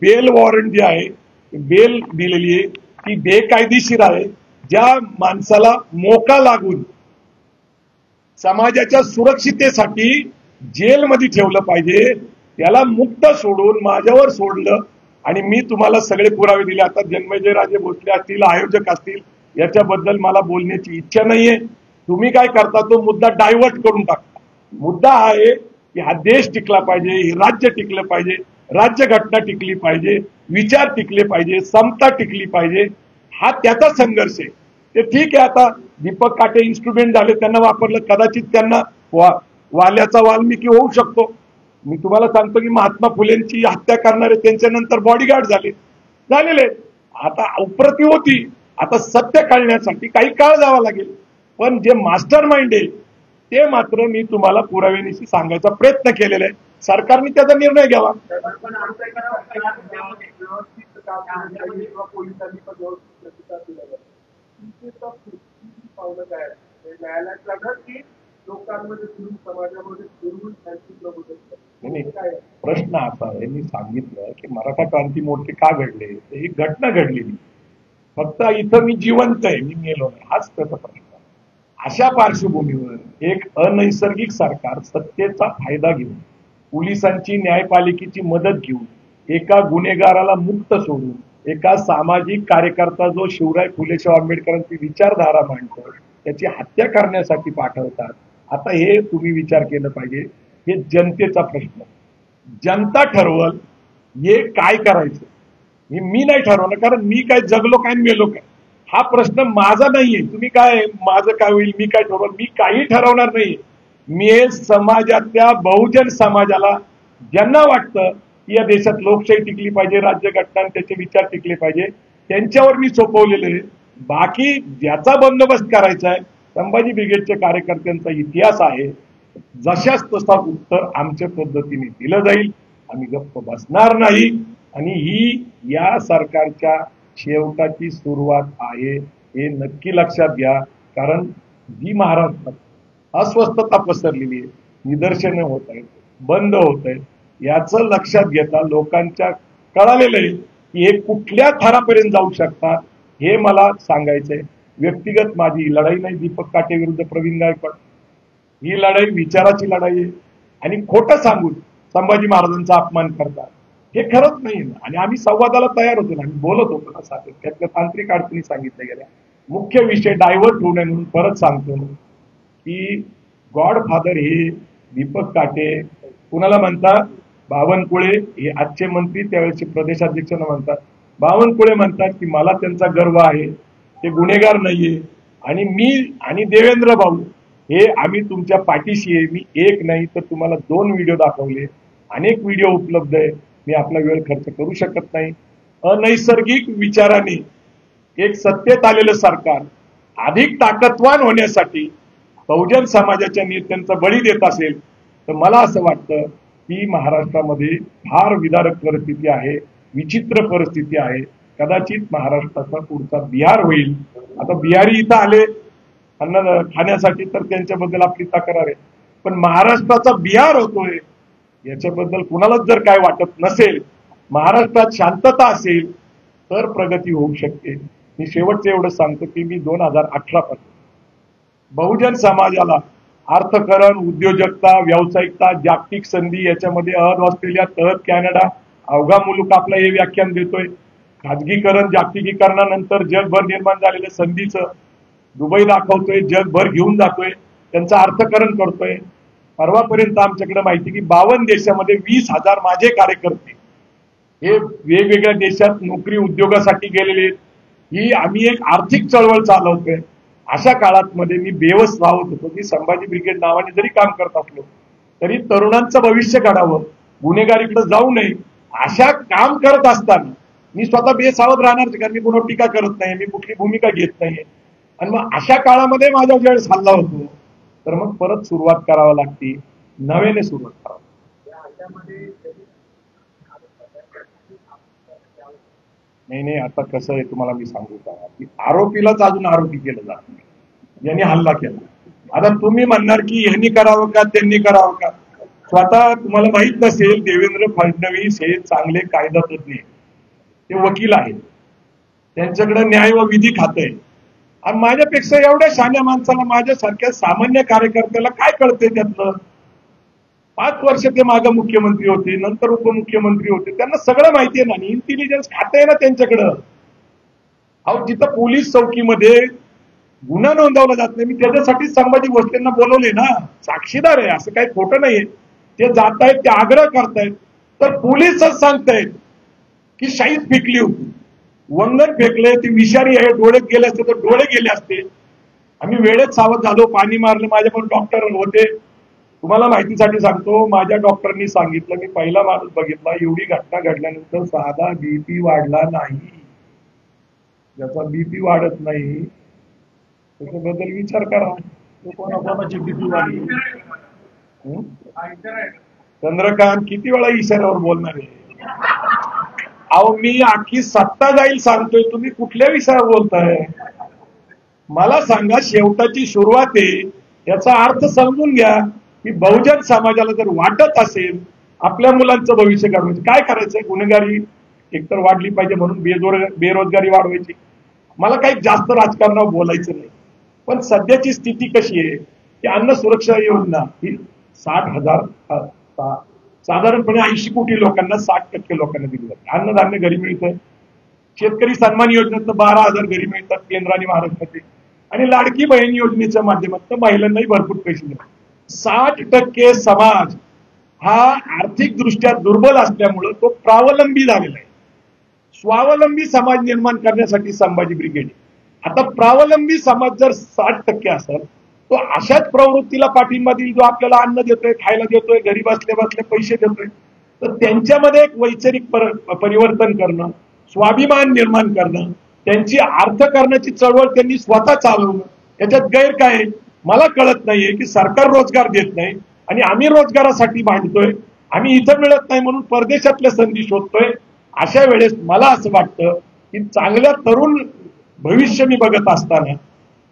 बेल वॉरंट जे आहे, बेल दिलेली आहे, ती बेकायदेशीर आहे. ज्या माणसाला मोका लागून समाजाच्या सुरक्षितेसाठी जेलमध्ये ठेवलं पाहिजे, त्याला मुक्त सोडून माझ्यावर सोडलं, आणि मी तुम्हाला सगळे पुरावे दिले. आता जन्मेजय राजे भोसले असतील, आयोजक असतील, याच्याबद्दल मला बोलण्याची इच्छा नाहीये. तुम्ही काय करता, तो मुद्दा डायव्हर्ट करून टाकता. मुद्दा आहे की हा देश टिकला पाहिजे, हे राज्य टिकलं पाहिजे, राज्यघटना टिकली पाहिजे, विचार टिकले पाहिजे, समता टिकली पाहिजे. हा त्याचा संघर्ष आहे. ते ठीक आहे, आता दीपक काटे इन्स्ट्रुमेंट झाले, त्यांना वापरलं, कदाचित त्यांना वाल्याचा वाल्मिकी होऊ शकतो. मी तुम्हाला सांगतो की महात्मा फुलेंची हत्या करणारे त्यांच्यानंतर बॉडीगार्ड झालेले. आता अप्रति होती, आता सत्य कळण्यासाठी काही काळ जावा लागेल, पण जे मास्टर माइंड आहे ते मात्र मी तुम्हाला पुराव्यानिशी सांगायचा प्रयत्न केलेला आहे. सरकारने त्याचा निर्णय घ्यावा. प्रश्न असा आहे, मी सांगितलं की मराठा क्रांती मोर्चे का घडले, ही घटना घडलेली. फक्त इथं मी जिवंत आहे, मी मेलो नाही, हाच त्याचा प्रश्न. अशा पार्श्वभूमीवर एक अनैसर्गिक सरकार सत्तेचा फायदा घेऊन, पोलिसांची न्यायपालिकेची मदत घेऊन, एका गुन्हेगाराला मुक्त सोडून, एका सामाजिक कार्यकर्ता जो शिवराय फुले आंबेडकरांची विचारधारा मांडतो त्याची हत्या करण्यासाठी पाठवतात. आता हे तुम्ही विचार केलं पाहिजे, हे जनतेचा प्रश्न. जनता ठरवल हे काय करायचं, हे मी नाही ठरवलं, कारण मी काय जगलो काय मेलो काय हा प्रश्न माझा नाहीये. तुम्ही काय माझं काय होईल, मी काय ठरवलं, मी काही ठरवणार नाही. मी समाजातल्या बहुजन समाजाला ज्यांना वाटतं की या देशात लोकशाही टिकली पाहिजे, राज्यघटना त्याचे विचार टिकले पाहिजे, त्यांच्यावर मी सोपवलेले. बाकी ज्याचा बंदोबस्त करायचा आहे, संभाजी ब्रिगेडच्या कार्यकर्त्यांचा इतिहास आहे, जशाच तसा उत्तर आमच्या पद्धतीने दिलं जाईल. आम्ही गप्प बसणार नाही, आणि ही या सरकारच्या शेवटाची सुरुवात आहे हे नक्की लक्षात घ्या. कारण जी महाराष्ट्रात अस्वस्थता पसरलेली आहे, निदर्शनं होत आहेत, बंद होत आहेत, याचं लक्षात घेता लोकांच्या कळालेलं आहे की हे कुठल्या थरापर्यंत जाऊ शकतात हे मला सांगायचंय. व्यक्तिगत माझी लढाई नाही दीपक काटे विरुद्ध प्रवीण गायकवाड, ही लढाई विचाराची लढाई आहे. आणि खोटं सांगून संभाजी महाराजांचा अपमान करतात हे खरंच नाही. आणि आम्ही संवादाला तयार होतो, आम्ही बोलत होतो ना सातत्यातल्या तांत्रिक अडचणी सांगितल्या गेल्या. मुख्य विषय डायव्हर्ट होऊ नये म्हणून परत सांगतो की गॉडफादर हे दीपक काटे, कुणाला म्हणतात बावनकुळे, हे आजचे मंत्री त्यावेळेचे प्रदेशाध्यक्षांना म्हणतात. बावनकुळे म्हणतात की मला त्यांचा गर्व आहे, ते गुन्हेगार नाहीये, आणि मी आणि देवेंद्र भाऊ हे आम्ही तुमच्या पाठीशी आहे. मी एक नाही तर तुम्हाला 2 व्हिडिओ दाखवले, अनेक व्हिडिओ उपलब्ध आहे, मी आपला वेळ खर्च करू शकत नाही. अनैसर्गिक विचाराने एक सत्तेत आलेलं सरकार अधिक ताकदवान होण्यासाठी बहुजन समाजाच्या नेत्यांचा बळी देत असेल तर मला असं वाटतं की महाराष्ट्रामध्ये फार विदारक परिस्थिती आहे, विचित्र परिस्थिती आहे. कदाचित महाराष्ट्राचा पुढचा बिहार होईल. आता बिहारी इथं आले अन्न खाण्यासाठी तर त्यांच्याबद्दल आपली तक्रार आहे, पण महाराष्ट्राचा बिहार होतोय याच्याबद्दल कुणालाच जर काय वाटत नसेल, महाराष्ट्रात शांतता असेल तर प्रगती होऊ शकते. मी शेवटचं एवढं सांगतो की मी 2018 पासून बहुजन समाजाला अर्थकरण, उद्योजकता, व्यावसायिकता, जागतिक संधी याच्यामध्ये ऑस्ट्रेलिया, कॅनडा, अवघा मुलूक आपलं हे व्याख्यान देतोय. खाजगीकरण, जागतिकीकरणानंतर जगभर निर्माण झालेल्या संधीचं दुबई दाखवतोय, जगभर घेऊन जातोय, त्यांचं अर्थकरण करतोय. परवापर्यंत आमच्याकडे माहिती की 52 देशामध्ये 20,000 माझे कार्यकर्ते हे वेगवेगळ्या देशात नोकरी उद्योगासाठी गेलेले. ही आम्ही एक आर्थिक चळवळ चालवतोय. अशा काळात मध्ये मी बेवस राहत होतो की संभाजी ब्रिगेड नावाने जरी काम करत असलो तरी तरुणांचं भविष्य घडावं, गुन्हेगारीकडे जाऊ नये. अशा काम करत असताना मी स्वतः बेसावध राहणार, कारण मी कोणावर टीका करत नाही, मी कुठली भूमिका घेत नाहीये. आणि मग अशा काळामध्ये माझा वेळ हल्ला होतो तर मग परत सुरुवात करावी लागते, नव्याने सुरुवात करावी. नाही, आता कसं आहे तुम्हाला मी सांगू का की आरोपीलाच अजून आरोपी केलं जात नाही, यांनी हल्ला केला. आता तुम्ही म्हणणार की यांनी करावं का त्यांनी करावं का? स्वतः तुम्हाला माहित नसेल, देवेंद्र फडणवीस हे चांगले कायदा तज्ञ, ते वकील आहेत, त्यांच्याकडे न्याय व विधी खातं आहे. आणि माझ्यापेक्षा एवढ्या शहाण्या माणसाला, माझ्यासारख्या सामान्य कार्यकर्त्याला काय कळते त्यातलं? 5 वर्ष ते मागे मुख्यमंत्री होते, नंतर उपमुख्यमंत्री होते, त्यांना सगळं माहिती आहे ना. इंटेलिजन्स खातं आहे ना त्यांच्याकडं. अहो, जिथं पोलीस चौकीमध्ये गुन्हा नोंदवला जात नाही, मी त्याच्यासाठी संभाजी भोसलेंना बोलवले ना, साक्षीदार आहे, असं काही खोटं नाहीये. ते जात आहेत, ते आग्रह करतायत, तर पोलीसच सांगतायत की शाईच फेकली होती, वंगण फेकले, ती विषारी आहे, डोळे गेले असते तर डोळे गेले असते. आम्ही वेळेत सावध झालो, पाणी मारलं. माझ्या पण डॉक्टर होते, तुम्हाला माहितीसाठी सांगतो, माझ्या डॉक्टरांनी सांगितलं, मी पहिला माणूस बघितला एवढी घटना घडल्यानंतर साधा बीपी वाढला नाही. ज्याचा बीपी वाढत नाही त्याच्याबद्दल विचार करा, तो कोणाकोणाची बीपी वाढली. चंद्रकांत किती वेळा इशाऱ्यावर बोलणार आहे? अहो, मी आखी सत्ता जाईल सांगतोय, तुम्ही कुठल्या विषयावर बोलताय? मला सांगा, शेवटाची सुरुवात आहे, याचा अर्थ समजून घ्या की बहुजन समाजाला जर वाटत असेल आपल्या मुलांचं भविष्य घडवायचं, काय करायचंय? गुन्हेगारी एकतर वाढली पाहिजे म्हणून बेरोजगारी वाढवायची. मला काही जास्त राजकारणावर बोलायचं नाही, पण सध्याची स्थिती कशी आहे की अन्न सुरक्षा योजना ही 60,000 साधारणपणे 80 कोटी लोकांना, 60% लोकांना दिली जाते. अन्नधान्य घरी मिळतंय. शेतकरी सन्मान योजनेत 12,000 घरी मिळतात केंद्र आणि महाराष्ट्राचे. आणि लाडकी बहीण योजनेच्या माध्यमातून महिलांनाही भरपूर पैसे मिळतात. 60% समाज हा आर्थिक दृष्ट्या दुर्बल असल्यामुळे तो प्रावलंबी झालेला आहे. स्वावलंबी समाज निर्माण करण्यासाठी संभाजी ब्रिगेड. आता प्रावलंबी समाज जर 60% असेल तो अशाच प्रवृत्तीला पाठिंबा देईल जो आपल्याला अन्न देतोय, खायला देतोय, घरी बसले बसले पैसे देतोय. तर त्यांच्यामध्ये एक वैचारिक परिवर्तन करणं, स्वाभिमान निर्माण करणं, त्यांची अर्थकारणाची चळवळ त्यांनी स्वतः चालवणं, याच्यात गैर काय आहे? मला कळत नाहीये की सरकार रोजगार देत नाही आणि आम्ही रोजगारासाठी भांडतोय, आम्ही इथं मिळत नाही म्हणून परदेशातल्या संधी शोधतोय. अशा वेळेस मला असं वाटतं की चांगल्या तरुण भविष्य मी बघत असताना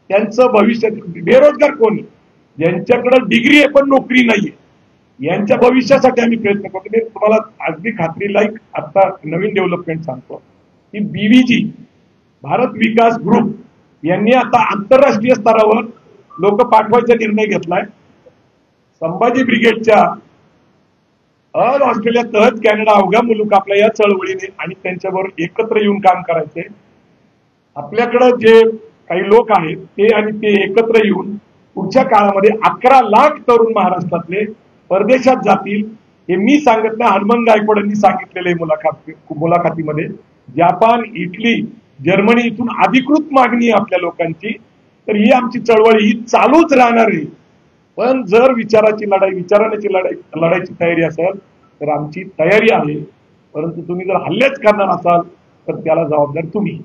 त्यांचं भविष्य, बेरोजगार कोणी, ज्यांच्याकडे डिग्री आहे पण नोकरी नाहीये, यांच्या भविष्यासाठी आम्ही प्रयत्न करतो. मी तुम्हाला अगदी खात्रीला एक आता नवीन डेव्हलपमेंट सांगतो की BVG भारत विकास ग्रुप यांनी आता आंतरराष्ट्रीय स्तरावर लोक पाठवायचा निर्णय घेतलाय. संभाजी ब्रिगेडच्या ऑस्ट्रेलिया, कॅनडा, अवघा मुलूक आपल्या या चळवळीने आणि त्यांच्याबरोबर एकत्र येऊन काम करायचंय. आपल्याकडे जे काही लोक आहेत ते आणि ते एकत्र येऊन पुढच्या काळामध्ये 11 लाख तरुण महाराष्ट्रातले परदेशात जातील. हे मी सांगत नाही, हनुमान गायकवाडांनी सांगितलेलं आहे मुलाखतीमध्ये. जपान, इटली, जर्मनी इथून अधिकृत मागणी आहे आपल्या लोकांची. तर ही आमची चळवळ ही चालूच राहणार आहे. पण जर विचाराची लढाईची तयारी असेल तर आमची तयारी आहे. परंतु तुम्ही जर हल्लेच करणार असाल तर त्याला जबाबदार तुम्ही.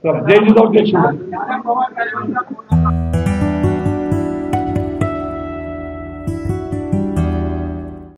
तर जय जिजाऊ, जय शिवराय.